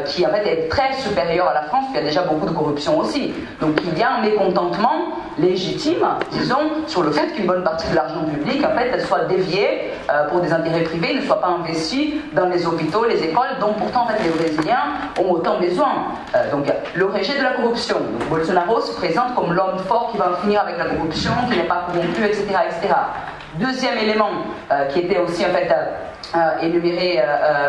A: qui en fait, est très supérieur à la France. Il y a déjà beaucoup de corruption aussi. Donc il y a un mécontentement légitime, disons, sur le fait qu'une bonne partie de l'argent public en fait, elle soit déviée pour des intérêts privés, ne soit pas investie dans les hôpitaux, les écoles, dont pourtant en fait, les Brésiliens ont autant besoin. Donc le rejet de la corruption. Donc, Bolsonaro se présente comme l'homme fort qui va en finir avec la corruption, qui n'est pas corrompu, etc., etc. Deuxième élément qui était aussi en fait énuméré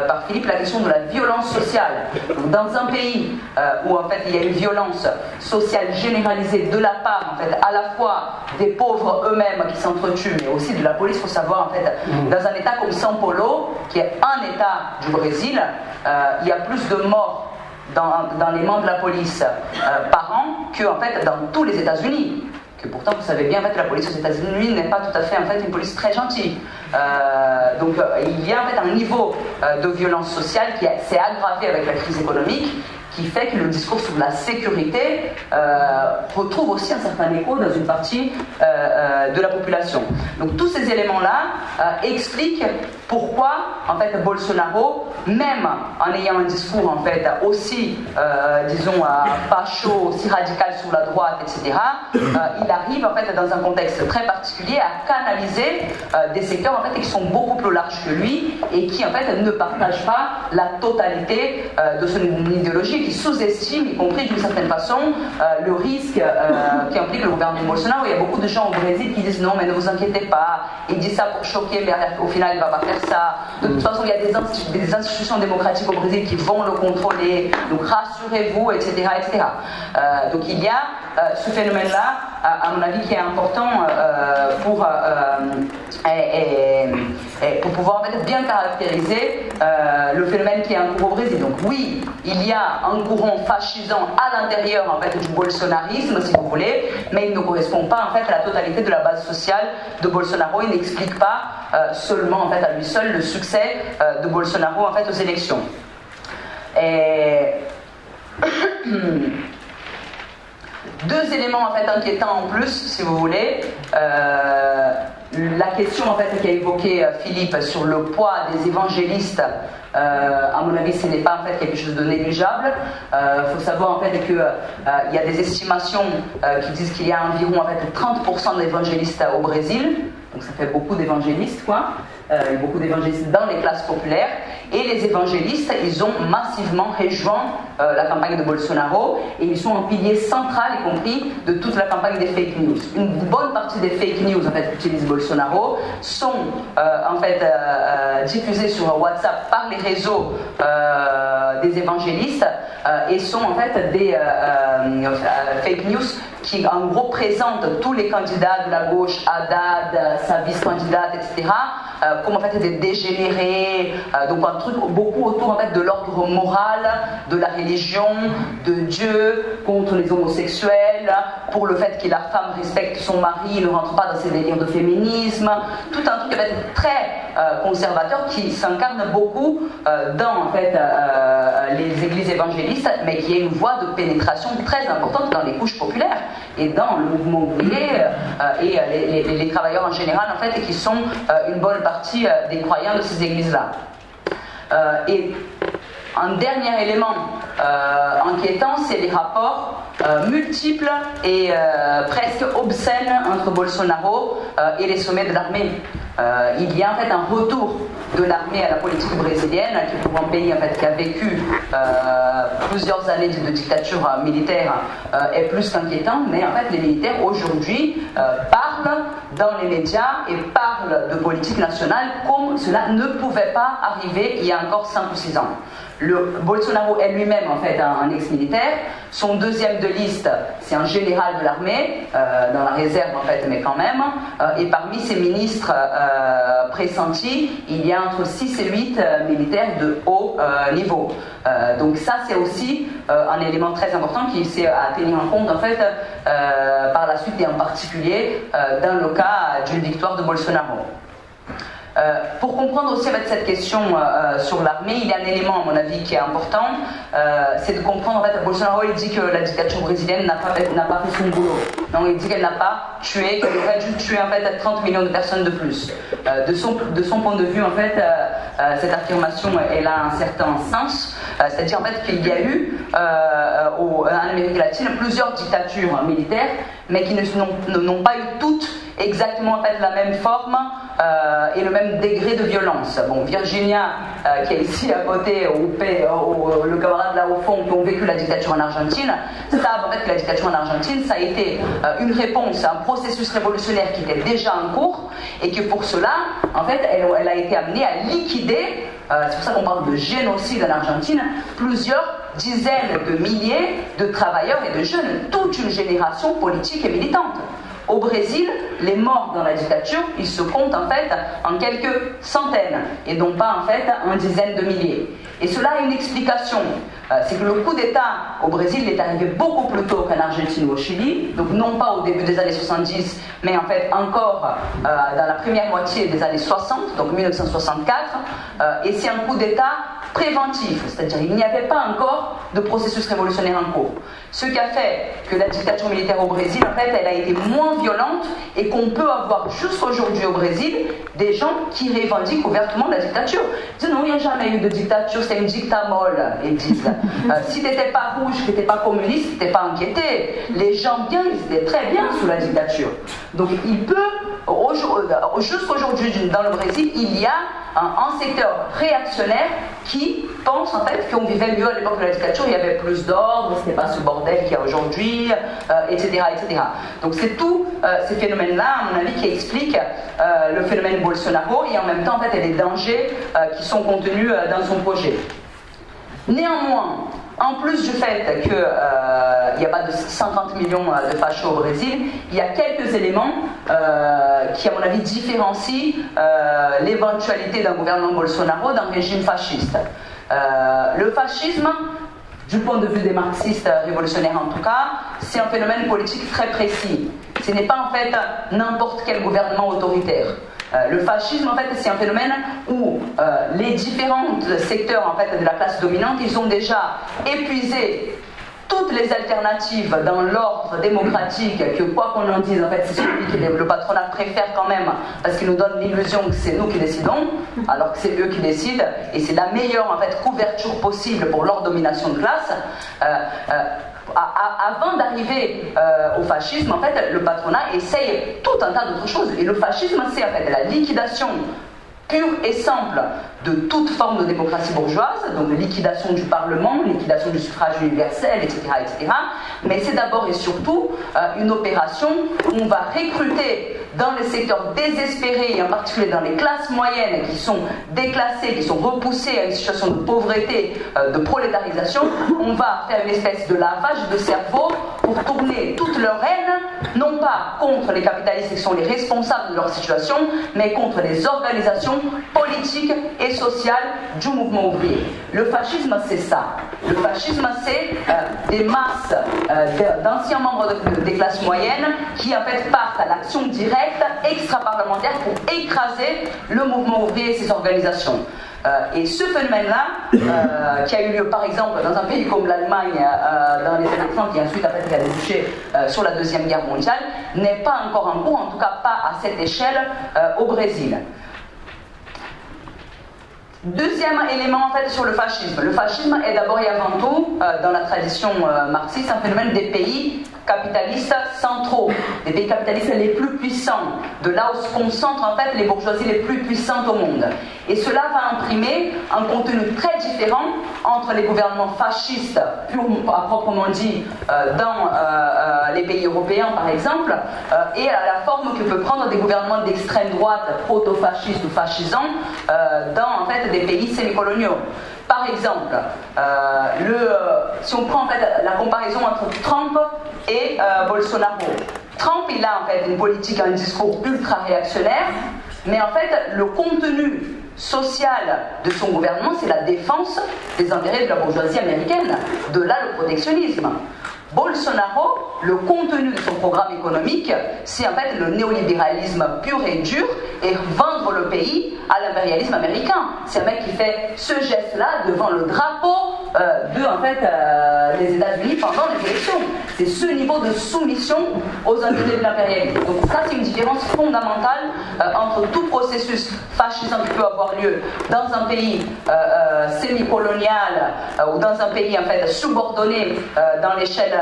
A: par Philippe, la question de la violence sociale. Donc, dans un pays où en fait il y a une violence sociale généralisée de la part en fait à la fois des pauvres eux-mêmes qui s'entretuent, mais aussi de la police, il faut savoir en fait dans un État comme São Paulo, qui est un État du Brésil, il y a plus de morts dans les mains de la police par an que en fait dans tous les États-Unis. Que pourtant vous savez bien en fait la police aux États-Unis n'est pas tout à fait en fait une police très gentille. Donc il y a en fait un niveau de violence sociale qui s'est aggravé avec la crise économique, qui fait que le discours sur la sécurité retrouve aussi un certain écho dans une partie de la population. Donc tous ces éléments-là expliquent pourquoi en fait Bolsonaro, même en ayant un discours en fait aussi, disons, pas chaud, aussi radical sur la droite, etc., il arrive en fait dans un contexte très particulier à canaliser des secteurs en fait qui sont beaucoup plus larges que lui et qui en fait ne partagent pas la totalité de son idéologie, qui sous-estiment, y compris d'une certaine façon, le risque qui implique le gouvernement Bolsonaro. Il y a beaucoup de gens au Brésil qui disent non, mais ne vous inquiétez pas, il dit ça pour choquer, mais au final il ne va pas faire ça. De toute façon, il y a des institutions démocratiques au Brésil qui vont le contrôler, donc rassurez-vous, etc. etc. Donc il y a ce phénomène-là, à mon avis, qui est important pour pouvoir en fait, bien caractériser le phénomène qui est en cours au Brésil. Donc oui, il y a un courant fascisant à l'intérieur en fait, du bolsonarisme, si vous voulez, mais il ne correspond pas en fait, à la totalité de la base sociale de Bolsonaro. Il n'explique pas seulement en fait, à lui seul le succès de Bolsonaro en fait, aux élections. Deux éléments en fait, inquiétants en plus, si vous voulez. La question en fait, qu'a évoqué Philippe sur le poids des évangélistes, à mon avis, ce n'est pas en fait, quelque chose de négligeable. Il faut savoir en fait, qu'il y a des estimations qui disent qu'il y a environ en fait, 30% d'évangélistes au Brésil. Donc ça fait beaucoup d'évangélistes, quoi. Beaucoup d'évangélistes dans les classes populaires. Et les évangélistes, ils ont massivement rejoint la campagne de Bolsonaro et ils sont un pilier central, y compris, de toute la campagne des fake news. Une bonne partie des fake news en fait, qu'utilise Bolsonaro sont en fait diffusées sur WhatsApp par les réseaux des évangélistes et sont en fait des fake news qui en gros présentent tous les candidats de la gauche, Haddad, sa vice-candidate, etc., comme en fait des dégénérés, donc un truc beaucoup autour en fait de l'ordre moral, de la religion, de Dieu, contre les homosexuels, pour le fait que la femme respecte son mari, ne rentre pas dans ses délires de féminisme, tout un truc en fait, très conservateur qui s'incarne beaucoup dans en fait, les églises évangélistes, mais qui est une voie de pénétration très importante dans les couches populaires et dans le mouvement ouvrier et les travailleurs en général en fait, qui sont une bonne partie des croyants de ces églises-là. Et un dernier élément inquiétant, c'est les rapports multiples et presque obscènes entre Bolsonaro et les sommets de l'armée. Il y a en fait un retour de l'armée à la politique brésilienne, qui pour un pays en fait, qui a vécu plusieurs années de dictature militaire est plus qu'inquiétant, mais en fait les militaires aujourd'hui parlent dans les médias et parlent de politique nationale comme cela ne pouvait pas arriver il y a encore 5 ou 6 ans. Bolsonaro est lui-même en fait un ex-militaire. Son deuxième de liste, c'est un général de l'armée, dans la réserve en fait, mais quand même. Et parmi ses ministres pressentis, il y a entre 6 et 8 militaires de haut niveau. Donc ça, c'est aussi un élément très important qui c'est à tenir en compte en fait par la suite et en particulier dans le cas d'une victoire de Bolsonaro. Pour comprendre aussi avec cette question sur l'armée, il y a un élément à mon avis qui est important, c'est de comprendre en fait, Bolsonaro il dit que la dictature brésilienne n'a pas fait son boulot. Donc il dit qu'elle n'a pas tué, qu'elle aurait dû tuer en fait 30 millions de personnes de plus. De son point de vue en fait, cette affirmation elle a un certain sens, c'est-à-dire en fait qu'il y a eu en Amérique latine plusieurs dictatures militaires, mais qui n'ont pas eu toutes exactement en fait la même forme et le même degré de violence. Bon, Virginia, qui est ici à côté, le camarade là au fond, qui ont vécu la dictature en Argentine, savent en fait que la dictature en Argentine, ça a été une réponse à un processus révolutionnaire qui était déjà en cours, et que pour cela, en fait, elle a été amenée à liquider, c'est pour ça qu'on parle de génocide en Argentine, plusieurs dizaines de milliers de travailleurs et de jeunes, toute une génération politique et militante. Au Brésil, les morts dans la dictature, ils se comptent en fait en quelques centaines, et non pas en fait en dizaines de milliers. Et cela a une explication, c'est que le coup d'État au Brésil est arrivé beaucoup plus tôt qu'en Argentine ou au Chili, donc non pas au début des années 70, mais en fait encore dans la première moitié des années 60, donc 1964, et c'est un coup d'État préventif, c'est-à-dire il n'y avait pas encore de processus révolutionnaire en cours. Ce qui a fait que la dictature militaire au Brésil, en fait, elle a été moins violente et qu'on peut avoir jusqu'aujourd'hui au Brésil des gens qui revendiquent ouvertement la dictature. Ils disent non, il n'y a jamais eu de dictature, c'est une dictamolle, ils disent. Si tu n'étais pas rouge, que tu n'étais pas communiste, tu n'étais pas inquiété. Les gens bien, ils étaient très bien sous la dictature. Donc il peut, jusqu'aujourd'hui dans le Brésil, il y a un secteur réactionnaire qui pense en fait qu'on vivait mieux à l'époque de la dictature, il y avait plus d'ordre, ce n'est pas ce bordel qu'il y a aujourd'hui, etc., etc. Donc c'est tous ces phénomènes-là, à mon avis, qui expliquent le phénomène Bolsonaro et en même temps en fait, les dangers qui sont contenus dans son projet. Néanmoins, en plus du fait qu'il n'y a pas de 50 millions de fachos au Brésil, il y a quelques éléments qui, à mon avis, différencient l'éventualité d'un gouvernement Bolsonaro d'un régime fasciste. Le fascisme, du point de vue des marxistes révolutionnaires en tout cas, c'est un phénomène politique très précis. Ce n'est pas en fait n'importe quel gouvernement autoritaire. Le fascisme, en fait, c'est un phénomène où les différents secteurs en fait, de la classe dominante, ils ont déjà épuisé toutes les alternatives dans l'ordre démocratique, que quoi qu'on en dise, en fait, c'est celui que le patronat préfère quand même, parce qu'il nous donne l'illusion que c'est nous qui décidons, alors que c'est eux qui décident, et c'est la meilleure en fait, couverture possible pour leur domination de classe. Avant d'arriver au fascisme, en fait, le patronat essaye tout un tas d'autres choses. Et le fascisme, c'est en fait la liquidation pure et simple de toute forme de démocratie bourgeoise, donc de liquidation du Parlement, liquidation du suffrage universel, etc., etc. Mais c'est d'abord et surtout une opération où on va recruter dans les secteurs désespérés, et en particulier dans les classes moyennes qui sont déclassées, qui sont repoussées à une situation de pauvreté, de prolétarisation, on va faire une espèce de lavage de cerveau pour tourner toute leur haine, non pas contre les capitalistes qui sont les responsables de leur situation, mais contre les organisations politiques et sociales du mouvement ouvrier. Le fascisme, c'est ça. Le fascisme, c'est des masses d'anciens membres des classes moyennes qui, en fait, partent à l'action directe, extra-parlementaire, pour écraser le mouvement ouvrier et ses organisations. Et ce phénomène-là, qui a eu lieu par exemple dans un pays comme l'Allemagne dans les années 30 et ensuite après, qui a débouché sur la Deuxième Guerre mondiale, n'est pas encore en cours, en tout cas pas à cette échelle au Brésil. Deuxième élément en fait sur le fascisme. Le fascisme est d'abord et avant tout, dans la tradition marxiste, un phénomène des pays capitalistes centraux, des pays capitalistes les plus puissants, de là où se concentrent en fait les bourgeoisies les plus puissantes au monde. Et cela va imprimer un contenu très différent entre les gouvernements fascistes, à proprement dit, dans les pays européens par exemple, et la forme que peut prendre des gouvernements d'extrême droite, proto-fascistes ou fascisants, dans en fait des pays semi-coloniaux. Par exemple, si on prend en fait la comparaison entre Trump et Bolsonaro, Trump il a en fait une politique, un discours ultra réactionnaire, mais en fait le contenu social de son gouvernement c'est la défense des intérêts de la bourgeoisie américaine, de là le protectionnisme. Bolsonaro, le contenu de son programme économique, c'est en fait le néolibéralisme pur et dur et vendre le pays à l'impérialisme américain. C'est un mec qui fait ce geste-là devant le drapeau des États-Unis pendant les élections. C'est ce niveau de soumission aux intérêts de l'impérialisme. Donc ça, c'est une différence fondamentale entre tout processus fasciste qui peut avoir lieu dans un pays semi-colonial ou dans un pays en fait subordonné dans l'échelle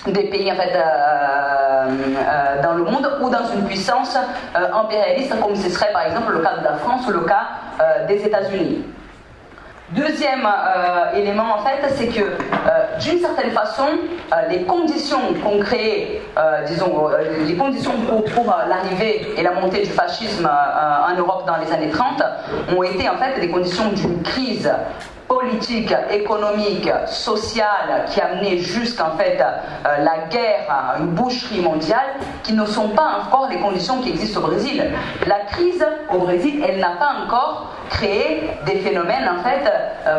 A: des pays en fait dans le monde, ou dans une puissance impérialiste comme ce serait par exemple le cas de la France ou le cas des États-Unis. Deuxième élément, en fait, c'est que d'une certaine façon, les conditions qu'ont créées, les conditions pour l'arrivée et la montée du fascisme en Europe dans les années 30 ont été en fait des conditions d'une crise politique, économique, sociale qui a amené jusqu'en fait la guerre, une boucherie mondiale, qui ne sont pas encore les conditions qui existent au Brésil. La crise au Brésil, elle n'a pas encore créé des phénomènes en fait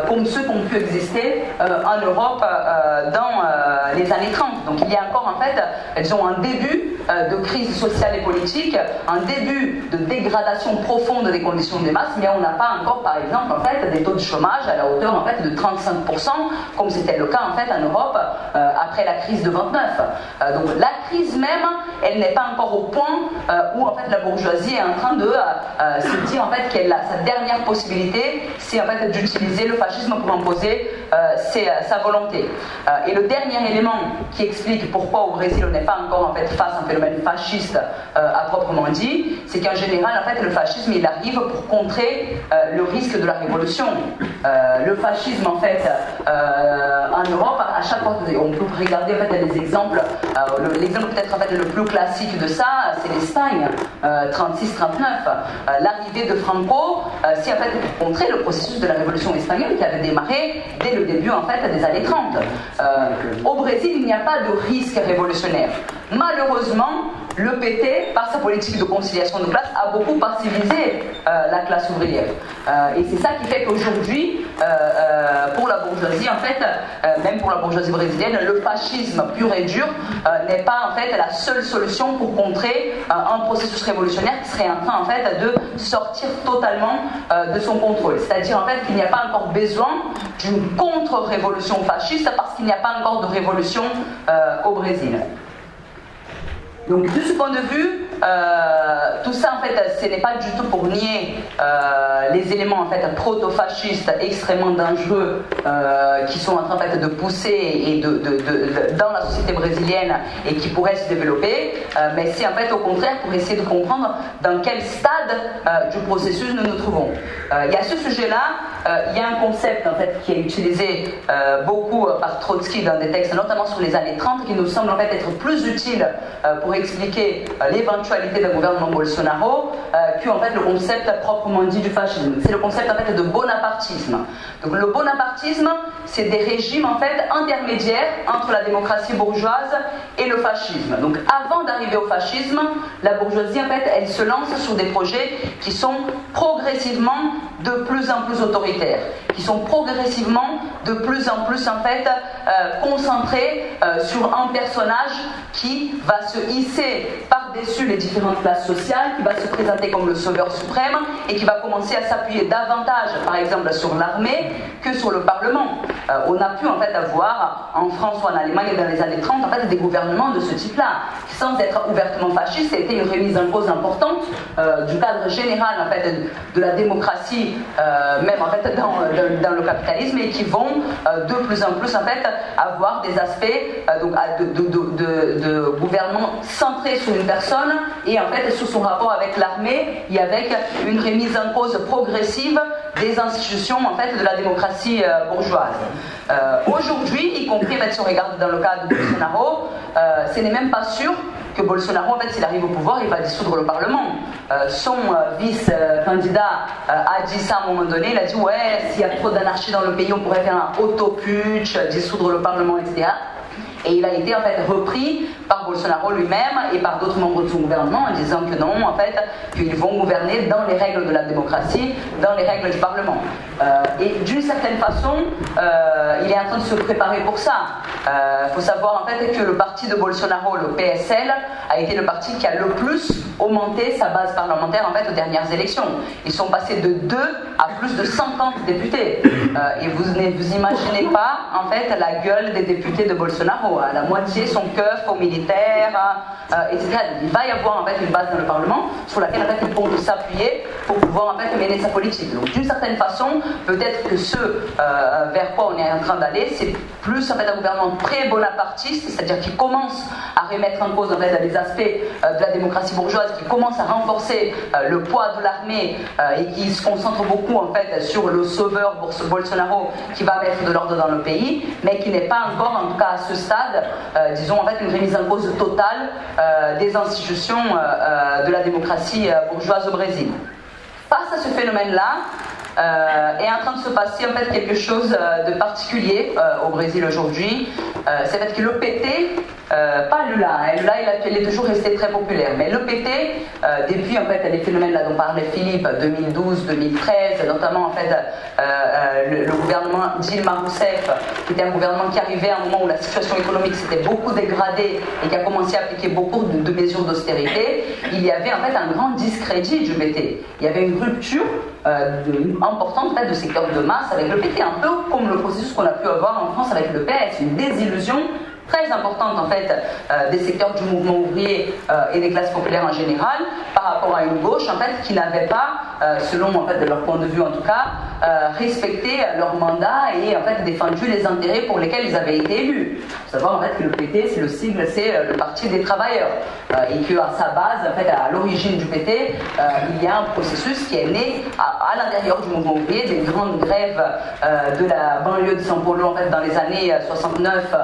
A: comme ceux qui ont pu exister en Europe dans les années 30. Donc il y a encore en fait, elles ont un début de crise sociale et politique, un début de dégradation profonde des conditions des masses, mais on n'a pas encore par exemple en fait des taux de chômage à la hauteur en fait de 35%, comme c'était le cas en fait en Europe après la crise de 29. Donc la crise même, elle n'est pas encore au point où en fait la bourgeoisie est en train de se dire en fait qu'elle a sa dernière possibilité, c'est en fait d'utiliser le fascisme pour imposer sa volonté. Et le dernier élément qui explique pourquoi au Brésil on n'est pas encore en fait face à un phénomène fasciste à proprement dit, c'est qu'en général en fait le fascisme il arrive pour contrer le risque de la révolution. Le fascisme en fait en Europe, à chaque fois on peut regarder en fait des exemples. L'exemple peut-être en fait le plus classique de ça, c'est l'Espagne, 36-39. L'arrivée de Franco, c'est en fait pour contrer le processus de la révolution espagnole qui avait démarré dès le début en fait des années 30. Au Brésil, il n'y a pas de risque révolutionnaire. Malheureusement, le PT, par sa politique de conciliation de classe, a beaucoup passivisé la classe ouvrière. Et c'est ça qui fait qu'aujourd'hui, pour la bourgeoisie, en fait, même pour la bourgeoisie brésilienne, le fascisme pur et dur n'est pas en fait la seule solution pour contrer un processus révolutionnaire qui serait en train en fait de sortir totalement de son contrôle. C'est-à-dire en fait qu'il n'y a pas encore besoin d'une contre-révolution fasciste parce qu'il n'y a pas encore de révolution au Brésil. Donc de ce point de vue, tout ça en fait, ce n'est pas du tout pour nier les éléments en fait proto-fascistes extrêmement dangereux qui sont en train en fait, de pousser dans la société brésilienne et qui pourraient se développer, mais c'est en fait au contraire pour essayer de comprendre dans quel stade du processus nous nous trouvons. Il y a ce sujet-là, il y a un concept en fait qui est utilisé beaucoup par Trotsky dans des textes, notamment sur les années 30, qui nous semble en fait être plus utile pour expliquer l'éventualité d'un gouvernement Bolsonaro que en fait le concept proprement dit du fascisme. C'est le concept en fait de bonapartisme. Donc le bonapartisme, c'est des régimes en fait intermédiaires entre la démocratie bourgeoise et le fascisme. Donc avant d'arriver au fascisme, la bourgeoisie en fait elle se lance sur des projets qui sont progressivement de plus en plus autoritaires, qui sont progressivement de plus en plus en fait concentrés sur un personnage qui va se hisser par-dessus les différentes classes sociales, qui va se présenter comme le sauveur suprême et qui va commencer à s'appuyer davantage, par exemple, sur l'armée que sur le Parlement. On a pu en fait avoir en France ou en Allemagne dans les années 30 en fait des gouvernements de ce type-là, sans être ouvertement fascistes. C'était une remise en cause importante du cadre général en fait de la démocratie, même en fait dans le capitalisme, et qui vont de plus en plus en fait avoir des aspects de gouvernement centré sur une personne et en fait sur son rapport avec l'armée et avec une remise en cause progressive des institutions en fait de la démocratie bourgeoise. Aujourd'hui, y compris en fait, si on regarde dans le cas de Bolsonaro, ce n'est même pas sûr que Bolsonaro, en fait, s'il arrive au pouvoir, il va dissoudre le Parlement. Son vice-candidat a dit ça à un moment donné, il a dit ouais, s'il y a trop d'anarchie dans le pays, on pourrait faire un autoputsch, dissoudre le Parlement, etc. Et il a été en fait repris par Bolsonaro lui-même et par d'autres membres de son gouvernement en disant que non, en fait, qu'ils vont gouverner dans les règles de la démocratie, dans les règles du Parlement. Et d'une certaine façon, il est en train de se préparer pour ça. Il faut savoir en fait que le parti de Bolsonaro, le PSL, a été le parti qui a le plus augmenté sa base parlementaire en fait aux dernières élections. Ils sont passés de 2 à plus de 50 députés. Et vous imaginez pas en fait la gueule des députés de Bolsonaro. À la moitié son keuf aux militaires, etc. Il va y avoir en fait une base dans le Parlement sur laquelle en fait il compte s'appuyer pour pouvoir en fait mener sa politique. Donc d'une certaine façon, peut-être que ce vers quoi on est en train d'aller, c'est plus en fait un gouvernement pré-bonapartiste, c'est-à-dire qui commence à remettre en cause en fait les aspects de la démocratie bourgeoise, qui commence à renforcer le poids de l'armée et qui se concentre beaucoup en fait sur le sauveur Bolsonaro qui va mettre de l'ordre dans le pays, mais qui n'est pas encore en tout cas à ce stade, disons en fait une remise en cause totale des institutions de la démocratie bourgeoise au Brésil. Face à ce phénomène-là, est en train de se passer en fait quelque chose de particulier au Brésil aujourd'hui. C'est fait que le PT, pas Lula, hein, Lula il est toujours resté très populaire, mais le PT, depuis en fait les phénomènes là dont parlait Philippe, 2012-2013, notamment en fait le gouvernement Dilma Rousseff, qui était un gouvernement qui arrivait à un moment où la situation économique s'était beaucoup dégradée et qui a commencé à appliquer beaucoup de mesures d'austérité, il y avait en fait un grand discrédit du PT. Il y avait une rupture importante de secteurs de masse avec le PT, un peu comme le processus qu'on a pu avoir en France avec le PS, une désillusion très importante en fait des secteurs du mouvement ouvrier et des classes populaires en général par rapport à une gauche en fait qui n'avait pas, selon en fait de leur point de vue en tout cas, respecté leur mandat et en fait défendu les intérêts pour lesquels ils avaient été élus. Il faut savoir en fait que le PT, c'est le sigle, c'est le parti des travailleurs et que à sa base, en fait à l'origine du PT, il y a un processus qui est né à l'intérieur du mouvement ouvrier, des grandes grèves de la banlieue de São Paulo en fait dans les années 79,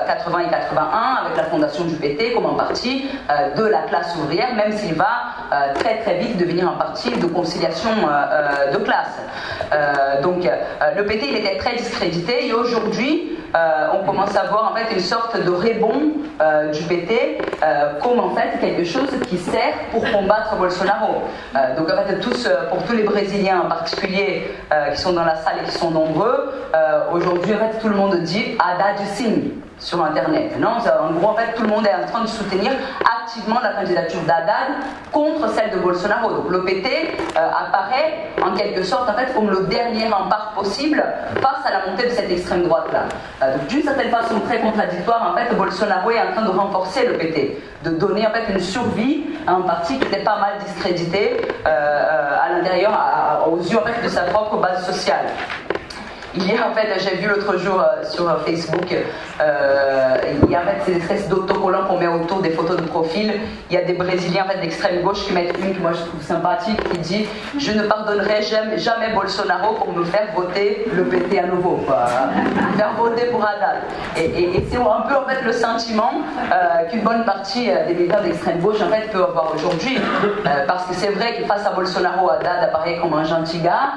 A: 80 et 81 avec la fondation du PT comme un parti de la classe ouvrière, même s'il va très très vite devenir un parti de conciliation de classe. Donc le PT il était très discrédité et aujourd'hui on commence à voir en fait une sorte de rebond du PT comme en fait quelque chose qui sert pour combattre Bolsonaro. Donc en fait pour tous les Brésiliens en particulier qui sont dans la salle et qui sont nombreux, aujourd'hui en fait tout le monde dit Haddad sim sur internet. Non, en gros en fait tout le monde est en train de soutenir activement la candidature d'Haddad contre celle de Bolsonaro. Donc le PT apparaît en quelque sorte en fait comme le dernier rempart possible face à la montée de cette extrême droite là. Donc d'une certaine façon très contradictoire en fait Bolsonaro est en train de renforcer le PT, de donner en fait une survie à un parti qui était pas mal discrédité à l'intérieur aux yeux en fait de sa propre base sociale. Il y a en fait, j'ai vu l'autre jour sur Facebook, il y a en fait ces espèces d'autocollants qu'on met autour des photos de profil. Il y a des Brésiliens en fait d'extrême gauche qui mettent une que moi je trouve sympathique qui dit « Je ne pardonnerai jamais Bolsonaro pour me faire voter le PT à nouveau, quoi. Faire voter pour Haddad ». Et c'est un peu en fait le sentiment qu'une bonne partie des militants d'extrême gauche en fait peut avoir aujourd'hui, parce que c'est vrai que face à Bolsonaro, Haddad apparaît comme un gentil gars,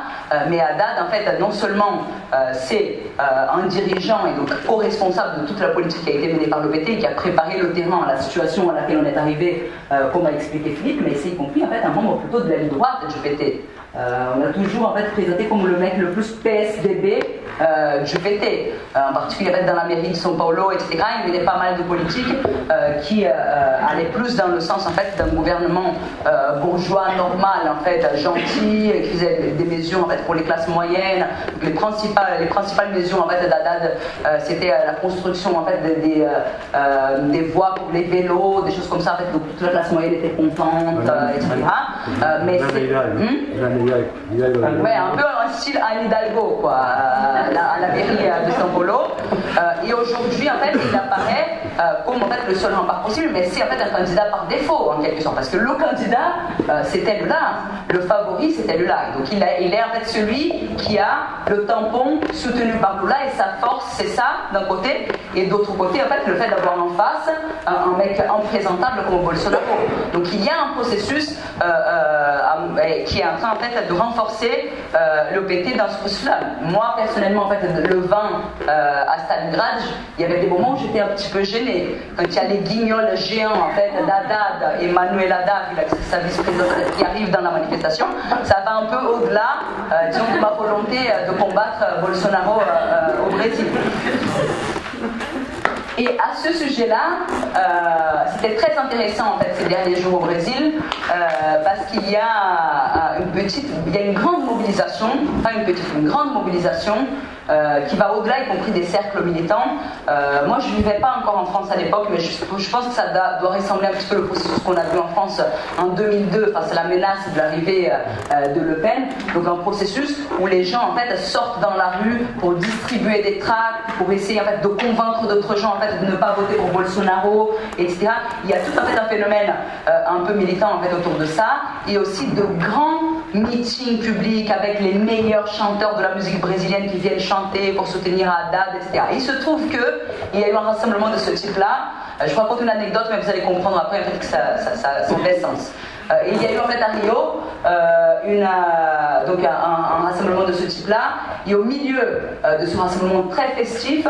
A: mais Haddad en fait non seulement c'est un dirigeant et donc co-responsable de toute la politique qui a été menée par le PT et qui a préparé le terrain à la situation à laquelle on est arrivé, comme a expliqué Philippe, mais c'est y compris en fait un membre plutôt de la ligne droite du PT. On a toujours en fait présenté comme le mec le plus PSDB du PT, en particulier dans la mairie de São Paulo, etc. Il y avait pas mal de politiques qui allaient plus dans le sens en fait d'un gouvernement bourgeois normal, en fait gentil, qui faisait des mesures en fait pour les classes moyennes. Les principales mesures en fait d'Haddad, c'était la construction en fait des voies pour les vélos, des choses comme ça. En fait, donc toute la classe moyenne était contente, etc. Mais c'est ouais, un peu un style Anne Hidalgo, quoi, à la mairie de São Paulo. Et aujourd'hui, en fait, il apparaît comme en fait le seul rempart possible, mais c'est en fait un candidat par défaut, en quelque sorte, parce que le candidat, c'était Lula, le favori, c'était Lula. Donc il est en fait celui qui a le tampon soutenu par Lula, et sa force, c'est ça, d'un côté, et d'autre côté, en fait, le fait d'avoir en face un mec imprésentable comme Bolsonaro. Donc il y a un processus qui est en train en fait de renforcer le PT dans ce processus-là. Moi personnellement en fait le 20 à cette Stalingrad, il y avait des moments où j'étais un petit peu gênée. Quand il y a les guignols géants, en fait, d'Haddad et Manuel Haddad, sa vice-présidente, qui arrivent dans la manifestation, ça va un peu au-delà, disons, de ma volonté de combattre Bolsonaro au Brésil. Et à ce sujet-là, c'était très intéressant en fait ces derniers jours au Brésil, parce qu'il y a une grande mobilisation, une grande mobilisation qui va au-delà, y compris des cercles militants. Moi, je ne vivais pas encore en France à l'époque, mais je pense que ça doit ressembler un petit peu au processus qu'on a vu en France en 2002 face à la menace de l'arrivée de Le Pen. Donc un processus où les gens en fait sortent dans la rue pour distribuer des tracts, pour essayer en fait de convaincre d'autres gens en fait de ne pas voter pour Bolsonaro, etc. Il y a tout en fait un phénomène un peu militant en fait autour de ça, et aussi de grands meetings publics avec les meilleurs chanteurs de la musique brésilienne qui viennent chanter pour soutenir Haddad, etc. Et il se trouve qu'il y a eu un rassemblement de ce type-là. Je vous raconte une anecdote, mais vous allez comprendre après en fait, que ça fait sens. Et il y a eu en fait à Rio donc un rassemblement de ce type-là, et au milieu de ce rassemblement très festif,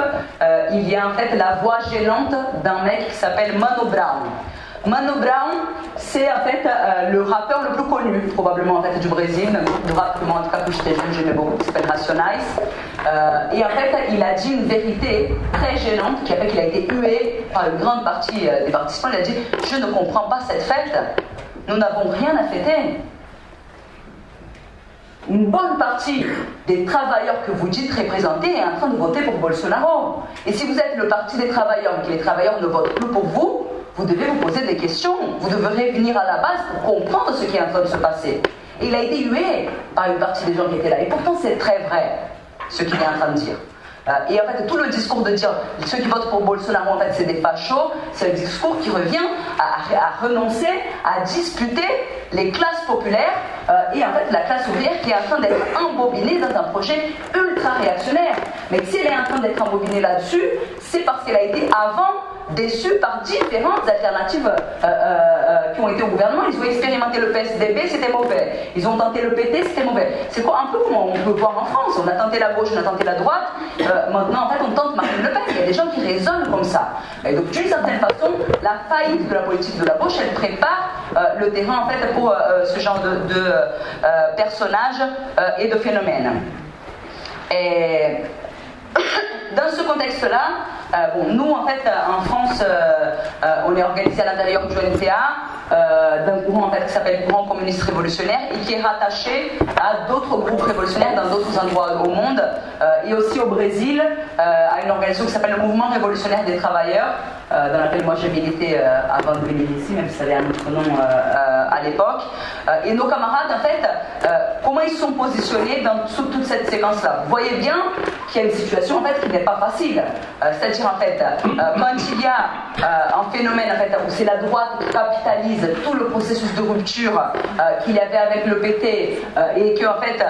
A: il y a en fait la voix gênante d'un mec qui s'appelle Mano Brown. Mano Brown, c'est en fait le rappeur le plus connu probablement en fait du Brésil, le rap que moi en tout cas quand j'étais jeune j'aimais beaucoup, qui s'appelle Racionais. Et en fait il a dit une vérité très gênante qui a fait qu'il a été hué par une grande partie des participants. Il a dit: je ne comprends pas cette fête, nous n'avons rien à fêter. Une bonne partie des travailleurs que vous dites représenter est en train de voter pour Bolsonaro. Et si vous êtes le parti des travailleurs et que les travailleurs ne votent plus pour vous, vous devez vous poser des questions. Vous devrez venir à la base pour comprendre ce qui est en train de se passer. Et il a été hué par une partie des gens qui étaient là. Et pourtant, c'est très vrai, ce qu'il est en train de dire. Et en fait, tout le discours de dire ceux qui votent pour Bolsonaro, en fait, c'est des fachos, c'est un discours qui revient à renoncer, à disputer les classes populaires et en fait la classe ouvrière qui est en train d'être embobinée dans un projet ultra réactionnaire. Mais si elle est en train d'être embobinée là-dessus, c'est parce qu'elle a été avant déçue par différentes alternatives qui ont été au gouvernement. Ils ont expérimenté le PSDB, c'était mauvais. Ils ont tenté le PT, c'était mauvais. C'est quoi un peu comme on peut voir en France. On a tenté la gauche, on a tenté la droite. Maintenant, en fait, on tente Marine Le Pen. Il y a des gens qui raisonnent comme ça. Et donc, d'une certaine façon, la faillite de la politique de la gauche, elle prépare le terrain, en fait, pour ce genre de personnages et de phénomènes. Et dans ce contexte-là, nous, en fait, en France, on est organisé à l'intérieur du NPA, d'un courant en fait, qui s'appelle Courant communiste révolutionnaire et qui est rattaché à d'autres groupes révolutionnaires dans d'autres endroits au monde, et aussi au Brésil, à une organisation qui s'appelle le Mouvement révolutionnaire des travailleurs, dans laquelle moi j'ai milité avant de venir ici, même si ça avait un autre nom à l'époque. Et nos camarades, en fait, comment ils sont positionnés dans toute cette séquence-là? Vous voyez bien qu'il y a une situation en fait, qui n'est pas facile. C'est-à-dire, en fait, quand il y a un phénomène en fait, où c'est la droite qui capitalise tout le processus de rupture qu'il y avait avec le PT, et que en fait,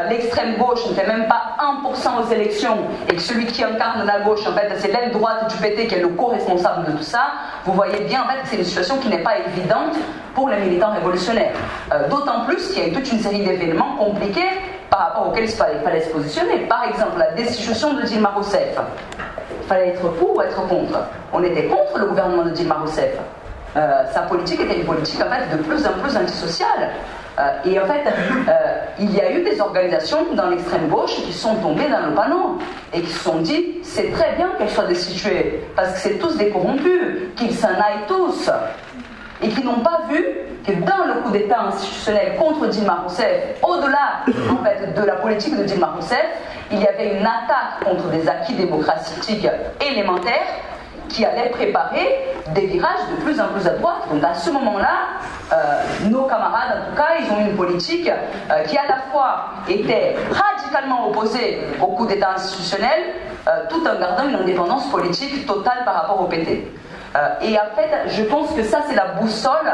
A: l'extrême gauche ne fait même pas 1% aux élections, et que celui qui incarne la gauche, en fait, c'est l'aile droite du PT qui est le co-responsable de tout ça, vous voyez bien en fait, que c'est une situation qui n'est pas évidente pour les militants révolutionnaires. D'autant plus qu'il y a eu toute une série d'événements compliqués par rapport auxquels il fallait se positionner. Par exemple, la destitution de Dilma Rousseff. Il fallait être pour ou être contre. On était contre le gouvernement de Dilma Rousseff. Sa politique était une politique en fait, de plus en plus antisociale. Et en fait, il y a eu des organisations dans l'extrême gauche qui sont tombées dans le panneau et qui se sont dit c'est très bien qu'elles soient destituées parce que c'est tous des corrompus, qu'ils s'en aillent tous. Et qui n'ont pas vu que dans le coup d'État institutionnel contre Dilma Rousseff, au-delà en fait, de la politique de Dilma Rousseff, il y avait une attaque contre des acquis démocratiques élémentaires qui allait préparer des virages de plus en plus à droite. Donc à ce moment-là, nos camarades, en tout cas, ils ont une politique qui à la fois était radicalement opposée au coup d'État institutionnel, tout en gardant une indépendance politique totale par rapport au PT. Et en fait, je pense que ça, c'est la boussole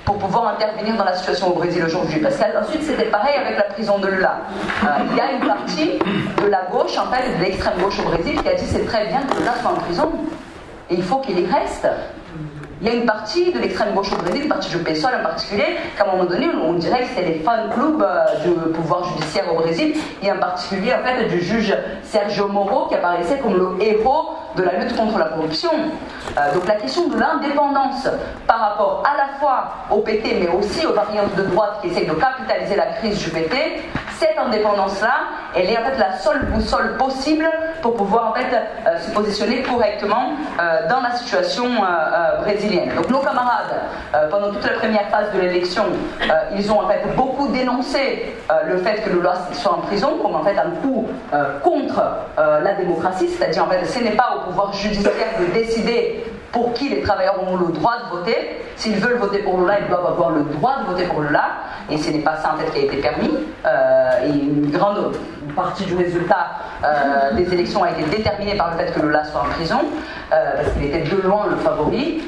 A: pour pouvoir intervenir dans la situation au Brésil aujourd'hui. Parce qu'ensuite, c'était pareil avec la prison de Lula. Il y a une partie de la gauche, en fait, de l'extrême gauche au Brésil, qui a dit c'est très bien que Lula soit en prison. Et il faut qu'il y reste. Il y a une partie de l'extrême gauche au Brésil, une partie du PSOL en particulier, qu'à un moment donné, on dirait que c'est les fan-clubs du pouvoir judiciaire au Brésil, et en particulier en fait, du juge Sergio Moro qui apparaissait comme le héros de la lutte contre la corruption. Donc la question de l'indépendance par rapport à la fois au PT, mais aussi aux variantes de droite qui essayent de capitaliser la crise du PT, cette indépendance-là, elle est en fait la seule boussole possible pour pouvoir en fait se positionner correctement dans la situation brésilienne. Donc nos camarades, pendant toute la première phase de l'élection, ils ont en fait beaucoup dénoncé le fait que Lula soit en prison comme en fait un coup contre la démocratie, c'est-à-dire en fait ce n'est pas au pouvoir judiciaire de décider pour qui les travailleurs ont le droit de voter. S'ils veulent voter pour Lula, ils doivent avoir le droit de voter pour Lula, et ce n'est pas ça en fait qui a été permis. Et une grande partie du résultat des élections a été déterminée par le fait que Lula soit en prison, parce qu'il était de loin le favori.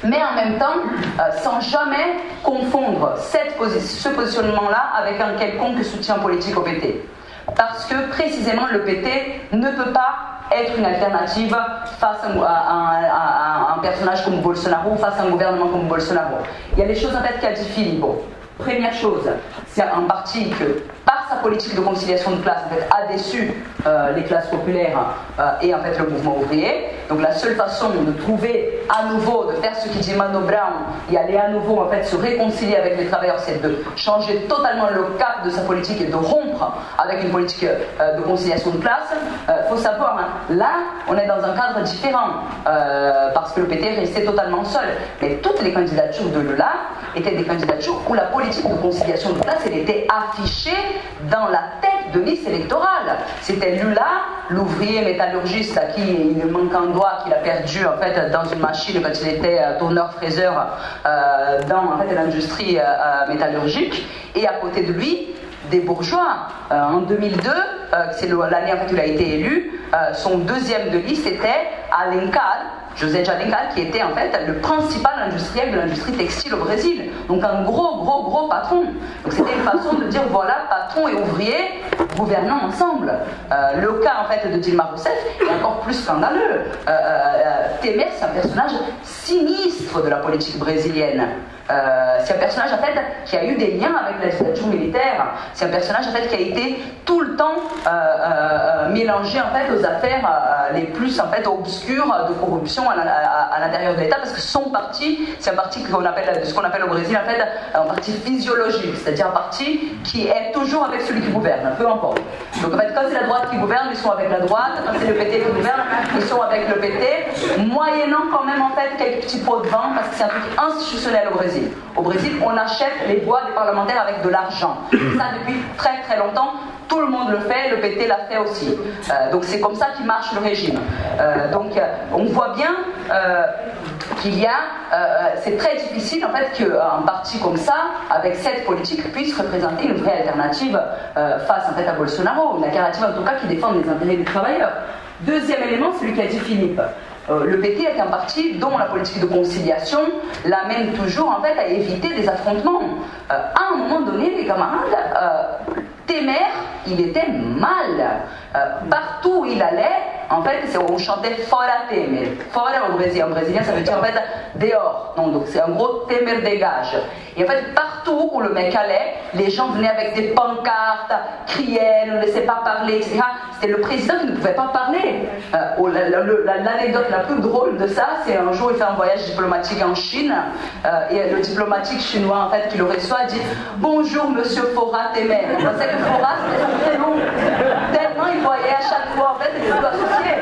A: Mais en même temps, sans jamais confondre ce positionnement-là avec un quelconque soutien politique au PT. Parce que précisément le PT ne peut pas être une alternative face à un personnage comme Bolsonaro, face à un gouvernement comme Bolsonaro. Il y a des choses en fait qu'a dit Filippo. Première chose, c'est un parti que, par sa politique de conciliation de classe, en fait, a déçu les classes populaires et en fait le mouvement ouvrier. Donc la seule façon de trouver à nouveau, de faire ce qu'il dit Mano Brown et aller à nouveau en fait se réconcilier avec les travailleurs, c'est de changer totalement le cap de sa politique et de rompre avec une politique de conciliation de classe. Faut savoir, hein, là, on est dans un cadre différent parce que le PT restait totalement seul. Mais toutes les candidatures de Lula étaient des candidatures où la politique de conciliation de classe, elle était affichée dans la tête de liste électorale. C'était Lula, l'ouvrier métallurgiste à qui il manque un doigt, qu'il a perdu en fait dans une machine quand il était tourneur-fraiseur dans en fait, l'industrie métallurgique, et à côté de lui des bourgeois. En 2002, c'est l'année en fait où il a été élu, son deuxième de liste était Alencar, José Alencar, qui était en fait le principal industriel de l'industrie textile au Brésil. Donc un gros patron. Donc c'était une façon de dire voilà, patron et ouvrier gouvernant ensemble. Le cas en fait de Dilma Rousseff est encore plus scandaleux. Temer, c'est un personnage sinistre de la politique brésilienne. C'est un personnage en fait qui a eu des liens avec la dictature militaire. C'est un personnage en fait qui a été tout le temps mélangé en fait aux affaires les plus en fait obscures de corruption à l'intérieur de l'État, parce que son parti, c'est un parti qu'on appelle, ce qu'on appelle au Brésil en fait un parti physiologique, c'est-à-dire un parti qui est toujours avec celui qui gouverne, peu importe. Donc en fait quand c'est la droite qui gouverne, ils sont avec la droite, quand c'est le PT qui gouverne, ils sont avec le PT, moyennant quand même en fait quelques petits pots de vin, parce que c'est un truc institutionnel au Brésil. Au Brésil, on achète les voix des parlementaires avec de l'argent. Ça depuis très longtemps. Tout le monde le fait, le PT l'a fait aussi. Donc c'est comme ça qu'il marche le régime. Donc on voit bien qu'il y a, c'est très difficile en fait qu'un parti comme ça, avec cette politique, puisse représenter une vraie alternative face en fait à Bolsonaro, une alternative en tout cas qui défende les intérêts des travailleurs. Deuxième élément, celui qu'a dit Philippe. Le PT est un parti dont la politique de conciliation l'amène toujours en fait à éviter des affrontements. À un moment donné, les camarades, Temer, il était mal. Partout où il allait, en fait, on chantait Fora Temer. Fora au Brésil, en brésilien, ça veut dire en fait dehors. Donc c'est un gros Temer dégage. Et en fait, partout où le mec allait, les gens venaient avec des pancartes, criaient, ne laissaient pas parler, etc. C'était le président qui ne pouvait pas parler. L'anecdote la plus drôle de ça, c'est un jour il fait un voyage diplomatique en Chine, et le diplomatique chinois en fait qui le reçoit dit « Bonjour monsieur Fora Temer ». On pensait que Fora c'était très long, tellement il voyait à chaque fois en fait les deux associés.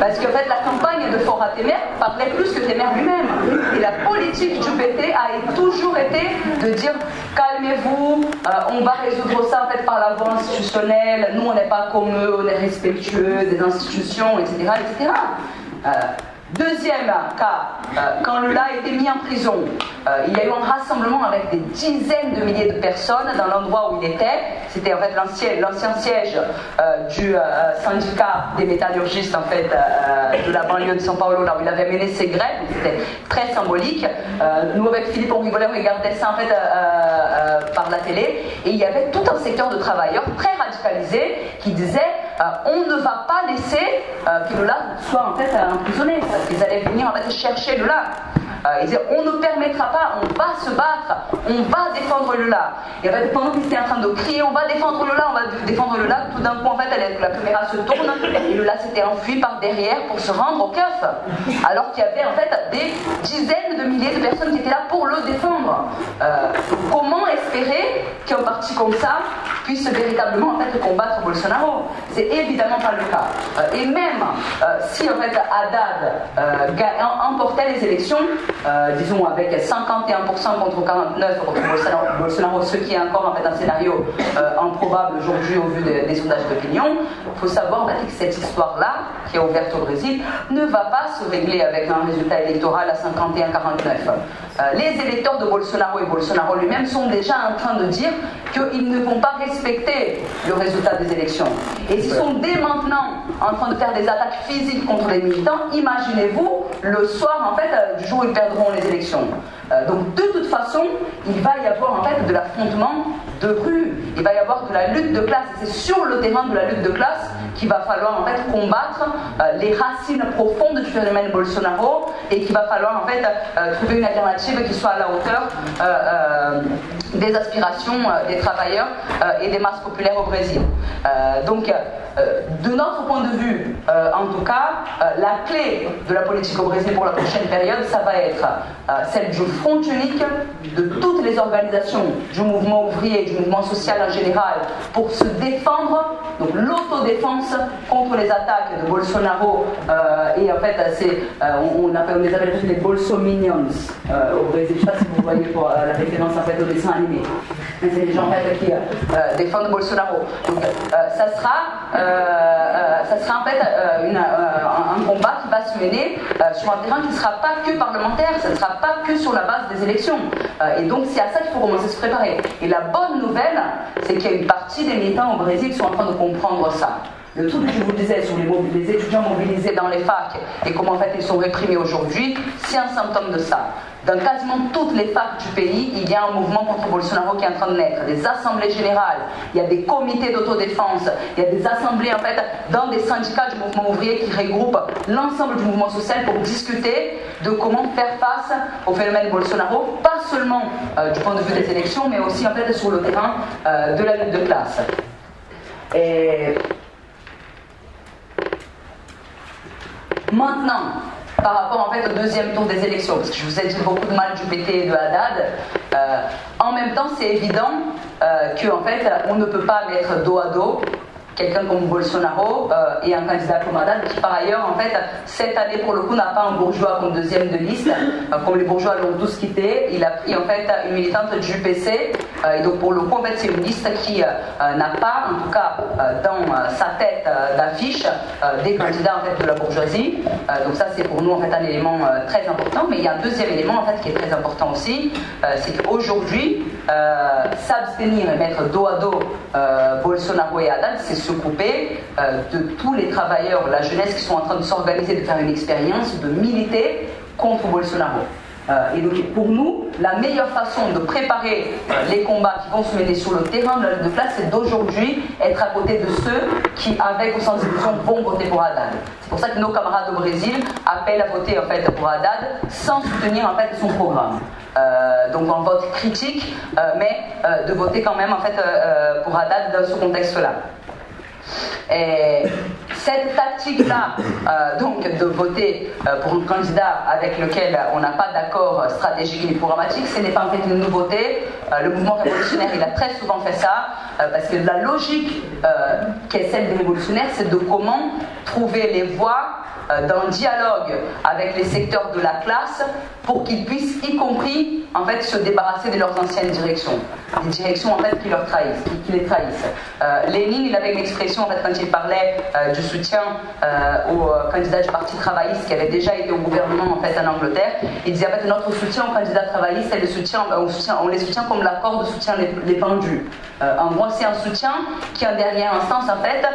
A: Parce qu'en fait la campagne de Fora Temer parlait plus que Temer lui-même. Et la politique du PT a toujours été de dire calmez-vous, on va résoudre ça en fait par la voie institutionnelle, nous on n'est pas comme eux, on est respectueux des institutions, etc. etc. Deuxième cas, quand Lula a été mis en prison, il y a eu un rassemblement avec des dizaines de milliers de personnes dans l'endroit où il était. C'était en fait l'ancien siège du syndicat des métallurgistes en fait, de la banlieue de São Paulo, là où il avait mené ses grèves. C'était très symbolique. Nous avec Philippe, on rigolait, on regardait ça en fait par la télé, et il y avait tout un secteur de travailleurs très radicalisés qui disaient on ne va pas laisser que Lula soit en fait emprisonné. Ils allaient venir en fait chercher Lula. Ils disaient on ne permettra pas, on va se battre, on va défendre Lula. Et en fait, pendant qu'ils étaient en train de crier on va défendre Lula, on va défendre Lula, tout d'un coup en fait la caméra se tourne et Lula s'était enfui par derrière pour se rendre au keuf. Alors qu'il y avait en fait des dizaines de milliers de personnes qui étaient là pour le défendre. Comment espérer qu'un parti comme ça puisse véritablement en fait combattre Bolsonaro? C'est évidemment pas le cas. Et même si en fait Haddad emportait les élections, disons avec 51% contre 49% contre Bolsonaro, ce qui est encore en fait un scénario improbable aujourd'hui au vu des sondages d'opinion, il faut savoir en fait, que cette histoire-là, qui est ouverte au Brésil, ne va pas se régler avec un résultat électoral à 51-49. Les électeurs de Bolsonaro et Bolsonaro lui-même sont déjà en train de dire qu'ils ne vont pas respecter le résultat des élections. Et s'ils sont dès maintenant en train de faire des attaques physiques contre les militants, imaginez-vous le soir en fait du jour où ils perdront les élections. Donc de toute façon, il va y avoir en fait de l'affrontement de rue, il va y avoir de la lutte de classe. C'est sur le terrain de la lutte de classe qu'il va falloir en fait combattre les racines profondes du phénomène Bolsonaro et qu'il va falloir en fait trouver une alternative qui soit à la hauteur des aspirations des travailleurs et des masses populaires au Brésil. Donc de notre point de vue, en tout cas, la clé de la politique au Brésil pour la prochaine période, ça va être celle du front unique de toutes les organisations du mouvement ouvrier, du mouvement social en général, pour se défendre, donc l'autodéfense contre les attaques de Bolsonaro, et en fait, on les appelle les Bolsominions au Brésil. Je ne sais pas si vous voyez pour la référence en fait, au dessin animé. C'est les gens en fait, qui défendent Bolsonaro. Donc ça sera en fait un combat qui va se mener sur un terrain qui ne sera pas que parlementaire, ça ne sera pas que sur la base des élections. Et donc c'est à ça qu'il faut commencer à se préparer. Et la bonne nouvelle, c'est qu'il y a une partie des militants au Brésil qui sont en train de comprendre ça. Le truc que je vous disais sur les étudiants mobilisés dans les facs et comment en fait ils sont réprimés aujourd'hui, c'est un symptôme de ça. Dans quasiment toutes les facs du pays, il y a un mouvement contre Bolsonaro qui est en train de naître. Des assemblées générales, il y a des comités d'autodéfense, il y a des assemblées en fait dans des syndicats du mouvement ouvrier qui regroupent l'ensemble du mouvement social pour discuter de comment faire face au phénomène Bolsonaro, pas seulement du point de vue des élections, mais aussi en fait sur le terrain de la lutte de classe. Et maintenant, par rapport en fait au deuxième tour des élections, parce que je vous ai dit beaucoup de mal du PT et de Haddad, en même temps c'est évident qu'en fait on ne peut pas mettre dos à dos quelqu'un comme Bolsonaro et un candidat comme Haddad qui par ailleurs en fait cette année pour le coup n'a pas un bourgeois comme deuxième de liste, comme les bourgeois l'ont tous quitté, il a pris en fait une militante du PC et donc pour le coup en fait c'est une liste qui n'a pas en tout cas dans sa tête d'affiche des candidats en fait de la bourgeoisie, donc ça c'est pour nous en fait un élément très important. Mais il y a un deuxième élément en fait qui est très important aussi, c'est qu'aujourd'hui s'abstenir et mettre dos à dos Bolsonaro et Haddad, c'est se couper de tous les travailleurs, la jeunesse qui sont en train de s'organiser, de faire une expérience, de militer contre Bolsonaro. Et donc pour nous, la meilleure façon de préparer les combats qui vont se mener sur le terrain de la lutte de classe, c'est d'aujourd'hui être à côté de ceux qui, avec ou sans illusion, vont voter pour Haddad. C'est pour ça que nos camarades au Brésil appellent à voter en fait pour Haddad sans soutenir en fait son programme. Donc en vote critique, mais de voter quand même en fait pour Haddad dans ce contexte-là. Et cette tactique-là, donc de voter pour un candidat avec lequel on n'a pas d'accord stratégique ni programmatique, ce n'est pas en fait une nouveauté. Le mouvement révolutionnaire, il a très souvent fait ça, parce que la logique qui est celle des révolutionnaires, c'est de comment trouver les voies d'un dialogue avec les secteurs de la classe pour qu'ils puissent, y compris, en fait, se débarrasser de leurs anciennes directions. Des directions, en fait, qui leur trahissent, qui les trahissent. Lénine, il avait une expression, en fait, quand il parlait du soutien aux candidats du Parti travailliste qui avait déjà été au gouvernement, en fait, en Angleterre. Il disait, en fait, notre soutien aux candidats travaillistes, c'est le soutien, on les soutient comme la corde soutient les pendus. En gros, c'est un soutien qui, en dernière instance, en fait,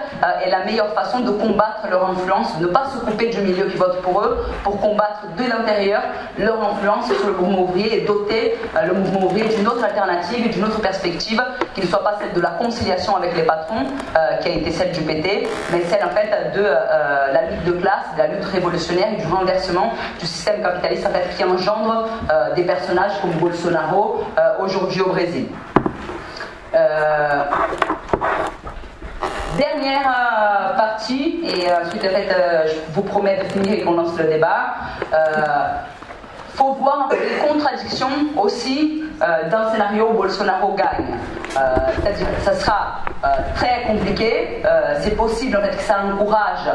A: est la meilleure façon de combattre leur influence, de ne pas se couper du milieu qui vote pour eux, pour combattre de l'intérieur leur influence sur le mouvement ouvrier et doter le mouvement ouvrier d'une autre alternative et d'une autre perspective qui ne soit pas celle de la conciliation avec les patrons, qui a été celle du PT, mais celle en fait de la lutte de classe, de la lutte révolutionnaire et du renversement du système capitaliste en fait, qui engendre des personnages comme Bolsonaro aujourd'hui au Brésil. Dernière partie, et ensuite en fait, je vous promets de finir et qu'on lance le débat. Faut voir en fait, les contradictions aussi d'un scénario où Bolsonaro gagne. C'est-à-dire que ça sera très compliqué. C'est possible en fait, que ça encourage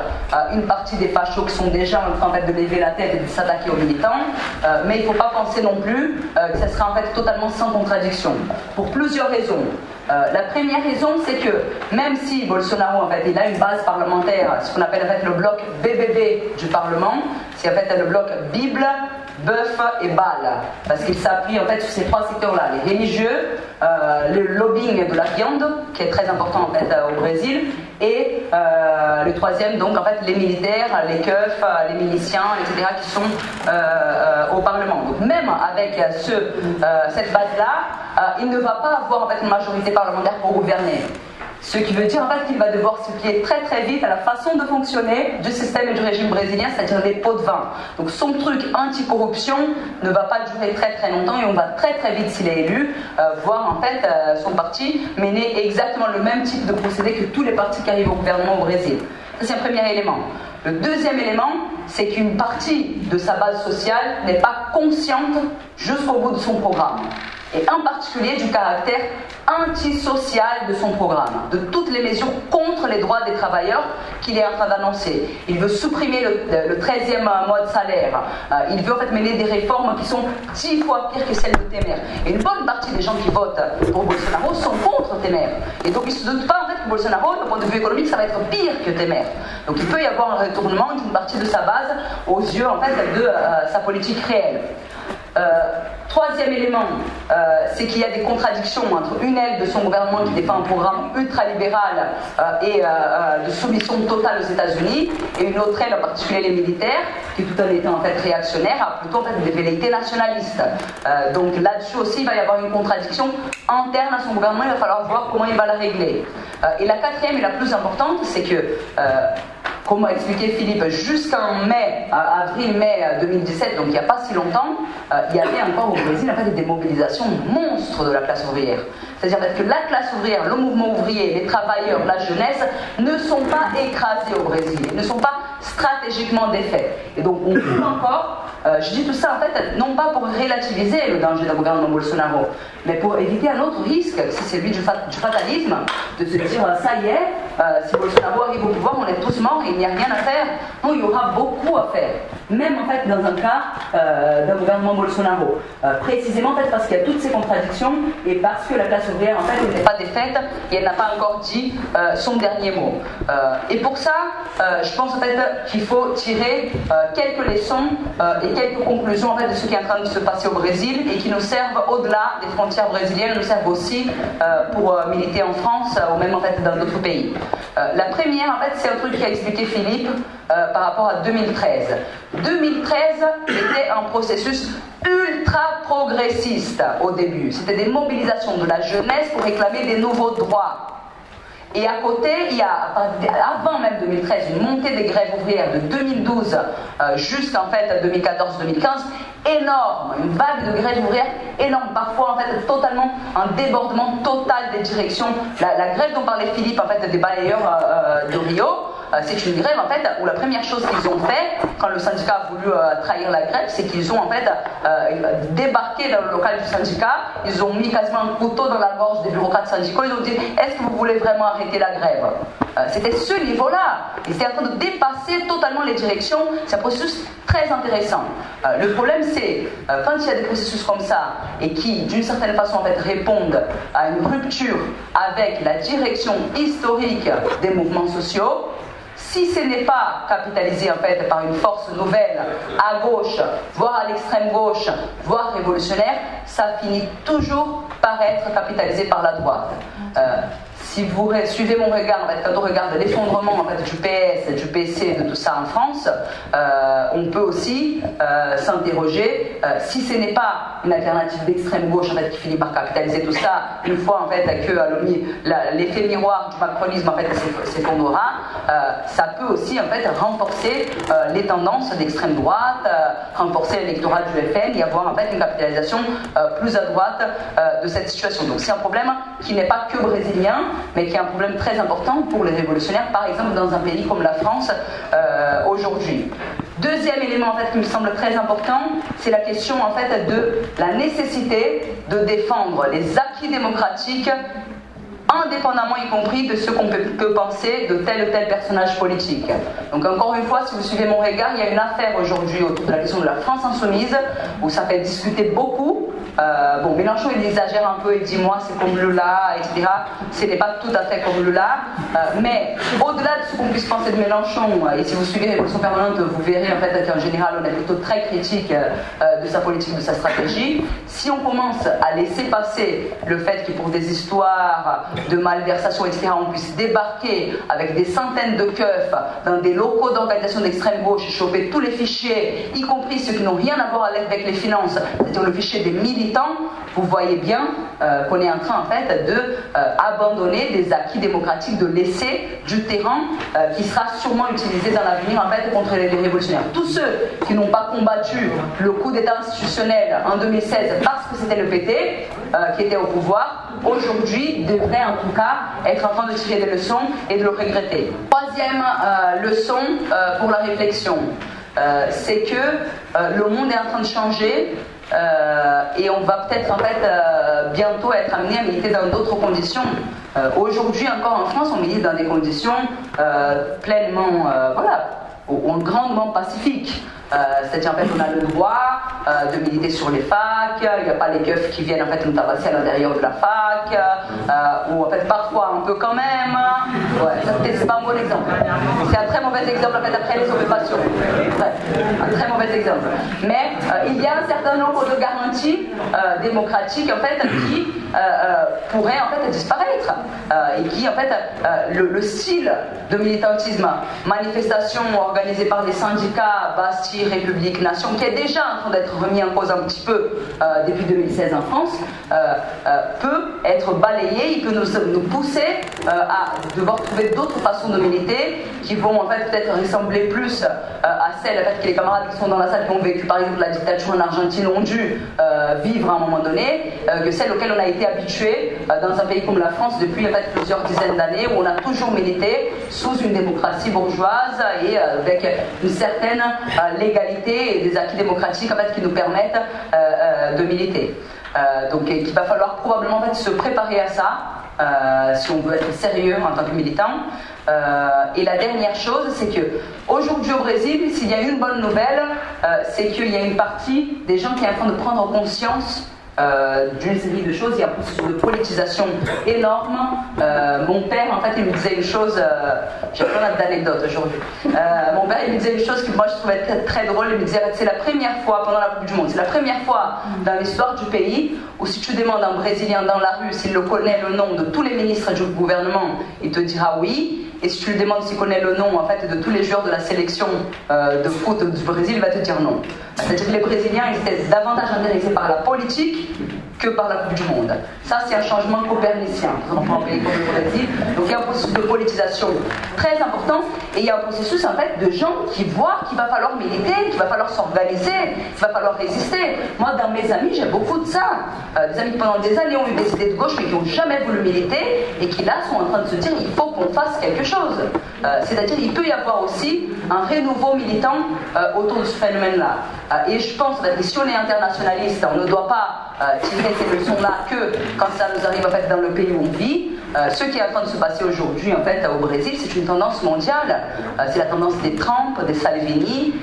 A: une partie des fachos qui sont déjà en train en fait, de lever la tête et de s'attaquer aux militants. Mais il ne faut pas penser non plus que ça sera en fait, totalement sans contradiction. Pour plusieurs raisons. La première raison, c'est que même si Bolsonaro en fait, il a une base parlementaire, ce qu'on appelle en fait, le bloc BBB du Parlement, c'est en fait le bloc Bible, bœuf et balle, parce qu'il s'appuie en fait sur ces trois secteurs-là, les religieux, le lobbying de la viande, qui est très important en fait au Brésil, et le troisième, donc en fait les militaires, les keufs, les miliciens, etc., qui sont au Parlement. Donc même avec cette base-là, il ne va pas avoir en fait une majorité parlementaire pour gouverner. Ce qui veut dire en fait qu'il va devoir se plier très très vite à la façon de fonctionner du système et du régime brésilien, c'est-à-dire les pots de vin. Donc son truc anti-corruption ne va pas durer très très longtemps et on va très très vite, s'il est élu, voir en fait son parti mener exactement le même type de procédé que tous les partis qui arrivent au gouvernement au Brésil. Ça c'est un premier élément. Le deuxième élément, c'est qu'une partie de sa base sociale n'est pas consciente jusqu'au bout de son programme. Et en particulier du caractère antisocial de son programme, de toutes les mesures contre les droits des travailleurs qu'il est en train d'annoncer. Il veut supprimer le 13e mois de salaire. Il veut en fait mener des réformes qui sont 10 fois pires que celles de Temer. Et une bonne partie des gens qui votent pour Bolsonaro sont contre Temer. Et donc ils ne se doutent pas en fait que Bolsonaro, du point de vue économique, ça va être pire que Temer. Donc il peut y avoir un retournement d'une partie de sa base aux yeux en fait de sa politique réelle. Troisième élément, c'est qu'il y a des contradictions entre une aile de son gouvernement qui défend un programme ultralibéral et de soumission totale aux États-Unis, et une autre aile, en particulier les militaires, qui tout en étant en fait réactionnaire, a plutôt en fait des velléités nationalistes. Donc là-dessus aussi, il va y avoir une contradiction interne à son gouvernement, il va falloir voir comment il va la régler. Et la quatrième et la plus importante, c'est que comme a expliqué Philippe, jusqu'en avril-mai 2017, donc il n'y a pas si longtemps, il y avait encore au Brésil en fait, des mobilisations monstres de la classe ouvrière. C'est-à-dire que la classe ouvrière, le mouvement ouvrier, les travailleurs, la jeunesse ne sont pas écrasés au Brésil, ne sont pas stratégiquement défaits. Et donc on peut encore, je dis tout ça en fait, non pas pour relativiser le danger d'un gouvernement Bolsonaro, mais pour éviter un autre risque, c'est celui du fatalisme, de se dire ça y est, si Bolsonaro arrive au pouvoir, on est tous morts, il n'y a rien à faire. Non, il y aura beaucoup à faire. Même en fait dans un cas d'un gouvernement Bolsonaro. Précisément en fait parce qu'il y a toutes ces contradictions et parce que la classe ouvrière en fait n'est pas défaite et elle n'a pas encore dit son dernier mot. Et pour ça, je pense en fait qu'il faut tirer quelques leçons et quelques conclusions en fait de ce qui est en train de se passer au Brésil et qui nous servent au-delà des frontières brésiliennes, nous servent aussi pour militer en France ou même en fait dans d'autres pays. La première en fait c'est un truc qu'a expliqué Philippe par rapport à 2013. 2013 était un processus ultra progressiste au début. C'était des mobilisations de la jeunesse pour réclamer des nouveaux droits. Et à côté, il y a, avant même 2013, une montée des grèves ouvrières de 2012 jusqu'en fait 2014-2015, énorme, une vague de grèves ouvrières énorme, parfois en fait totalement un débordement total des directions. La grève dont parlait Philippe, en fait, des balayeurs de Rio, c'est une grève en fait où la première chose qu'ils ont fait quand le syndicat a voulu trahir la grève, c'est qu'ils ont en fait débarqué dans le local du syndicat, ils ont mis quasiment un couteau dans la gorge des bureaucrates syndicaux, ils ont dit est-ce que vous voulez vraiment arrêter la grève? C'était ce niveau-là, ils étaient en train de dépasser totalement les directions. C'est un processus très intéressant. Le problème c'est quand il y a des processus comme ça et qui d'une certaine façon en fait répondent à une rupture avec la direction historique des mouvements sociaux, si ce n'est pas capitalisé en fait par une force nouvelle à gauche, voire à l'extrême gauche, voire révolutionnaire, ça finit toujours par être capitalisé par la droite. Si vous suivez mon regard, en fait, quand on regarde l'effondrement en fait, du PS, du PC, de tout ça en France, on peut aussi s'interroger si ce n'est pas une alternative d'extrême gauche en fait, qui finit par capitaliser tout ça, une fois en fait, que l'effet miroir du macronisme en fait, s'effondrera, ça peut aussi en fait, renforcer les tendances d'extrême droite, renforcer l'électorat du FN et avoir en fait, une capitalisation plus à droite de cette situation. Donc c'est un problème qui n'est pas que brésilien, mais qui est un problème très important pour les révolutionnaires, par exemple dans un pays comme la France aujourd'hui. Deuxième élément en fait, qui me semble très important, c'est la question en fait, de la nécessité de défendre les acquis démocratiques indépendamment y compris de ce qu'on peut penser de tel ou tel personnage politique. Donc encore une fois, si vous suivez mon regard, il y a une affaire aujourd'hui autour de la question de la France insoumise, où ça fait discuter beaucoup. Bon, Mélenchon il exagère un peu, il dit moi c'est comme Lula, etc. Ce n'est pas tout à fait comme Lula, mais au-delà de ce qu'on puisse penser de Mélenchon, et si vous suivez Révolution Permanente, vous verrez en fait qu'en général on est plutôt très critique de sa politique, de sa stratégie. Si on commence à laisser passer le fait que pour des histoires de malversation, etc., on puisse débarquer avec des centaines de keufs dans des locaux d'organisation d'extrême gauche et choper tous les fichiers, y compris ceux qui n'ont rien à voir avec les finances, c'est-à-dire le fichier des militants, vous voyez bien qu'on est en train en fait de abandonner des acquis démocratiques, de laisser du terrain qui sera sûrement utilisé dans l'avenir en fait contre les révolutionnaires. Tous ceux qui n'ont pas combattu le coup d'État institutionnel en 2016 parce que c'était le PT qui était au pouvoir, aujourd'hui devraient en tout cas être en train de tirer des leçons et de le regretter. Troisième leçon pour la réflexion, c'est que le monde est en train de changer. Et on va peut-être en fait bientôt être amené à militer dans d'autres conditions. Aujourd'hui encore en France, on milite dans des conditions pleinement, grandement pacifiques. C'est-à-dire en fait on a le droit de militer sur les facs, il n'y a pas les keufs qui viennent en fait nous tabasser à l'intérieur de la fac, ou en fait parfois un peu quand même. Ouais, ça c'est pas un bon exemple. C'est un très mauvais exemple en fait après les occupations. Ouais, un très mauvais exemple. Mais il y a un certain nombre de garanties démocratiques en fait qui pourraient en fait disparaître et qui en fait le style de militantisme, manifestation organisée par les syndicats, Bastille, République, Nation, qui est déjà en train d'être remis en cause un petit peu depuis 2016 en France, peut être balayé, il peut nous pousser à devoir trouver d'autres façons de militer qui vont en fait peut-être ressembler plus à celles en fait, que les camarades qui sont dans la salle qui ont vécu par exemple la dictature en Argentine ont dû vivre à un moment donné, que celles auxquelles on a été habitué dans un pays comme la France depuis en fait, plusieurs dizaines d'années où on a toujours milité sous une démocratie bourgeoise et avec une certaine légalité et des acquis démocratiques en fait, qui nous permettent de militer. Donc il va falloir probablement en fait, se préparer à ça si on veut être sérieux en tant que militant. Et la dernière chose, c'est que aujourd'hui au Brésil, s'il y a une bonne nouvelle, c'est qu'il y a une partie des gens qui est en train de prendre conscience d'une série de choses. Il y a un processus de politisation énorme. Mon père, en fait, il me disait une chose, j'ai plein d'anecdotes aujourd'hui. Mon père, il me disait une chose que moi je trouvais très drôle. Il me disait, c'est la première fois pendant la Coupe du Monde, c'est la première fois dans l'histoire du pays où si tu demandes à un Brésilien dans la rue s'il le connaît le nom de tous les ministres du gouvernement, il te dira oui. Et si tu lui demandes s'il connaît le nom en fait, de tous les joueurs de la sélection de foot du Brésil, il va te dire non. C'est-à-dire que les Brésiliens ils étaient davantage intéressés par la politique que par la Coupe du Monde. Ça, c'est un changement copernicien dans un pays comme le Brésil. Donc il y a un processus de politisation très important et il y a un processus en fait de gens qui voient qu'il va falloir militer, qu'il va falloir s'organiser, qu'il va falloir résister. Moi, dans mes amis, j'ai beaucoup de ça. Des amis qui pendant des années ont eu des idées de gauche mais qui n'ont jamais voulu militer et qui là sont en train de se dire il faut qu'on fasse quelque chose. C'est-à-dire il peut y avoir aussi un renouveau militant autour de ce phénomène-là. Et je pense que si on est internationaliste, on ne doit pas tirer ces leçons-là que quand ça nous arrive en fait dans le pays où on vit. ce qui est en train de se passer aujourd'hui en fait au Brésil, c'est une tendance mondiale. C'est la tendance des Trump, des Salvini,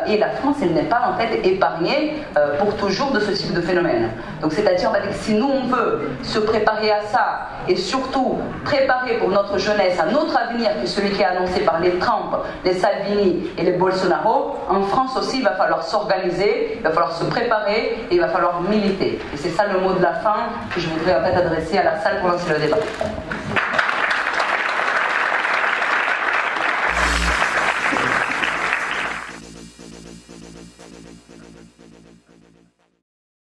A: et la France, elle n'est pas en fait épargnée pour toujours de ce type de phénomène. Donc c'est-à-dire en fait, que si nous on veut se préparer à ça et surtout préparer pour notre jeunesse un autre avenir que celui qui est annoncé par les Trump, les Salvini et les Bolsonaro, en France aussi il va falloir s'organiser, il va falloir se préparer et il va falloir militer. Et c'est ça le mot de la fin que je voudrais en fait adresser à la salle pour lancer le débat.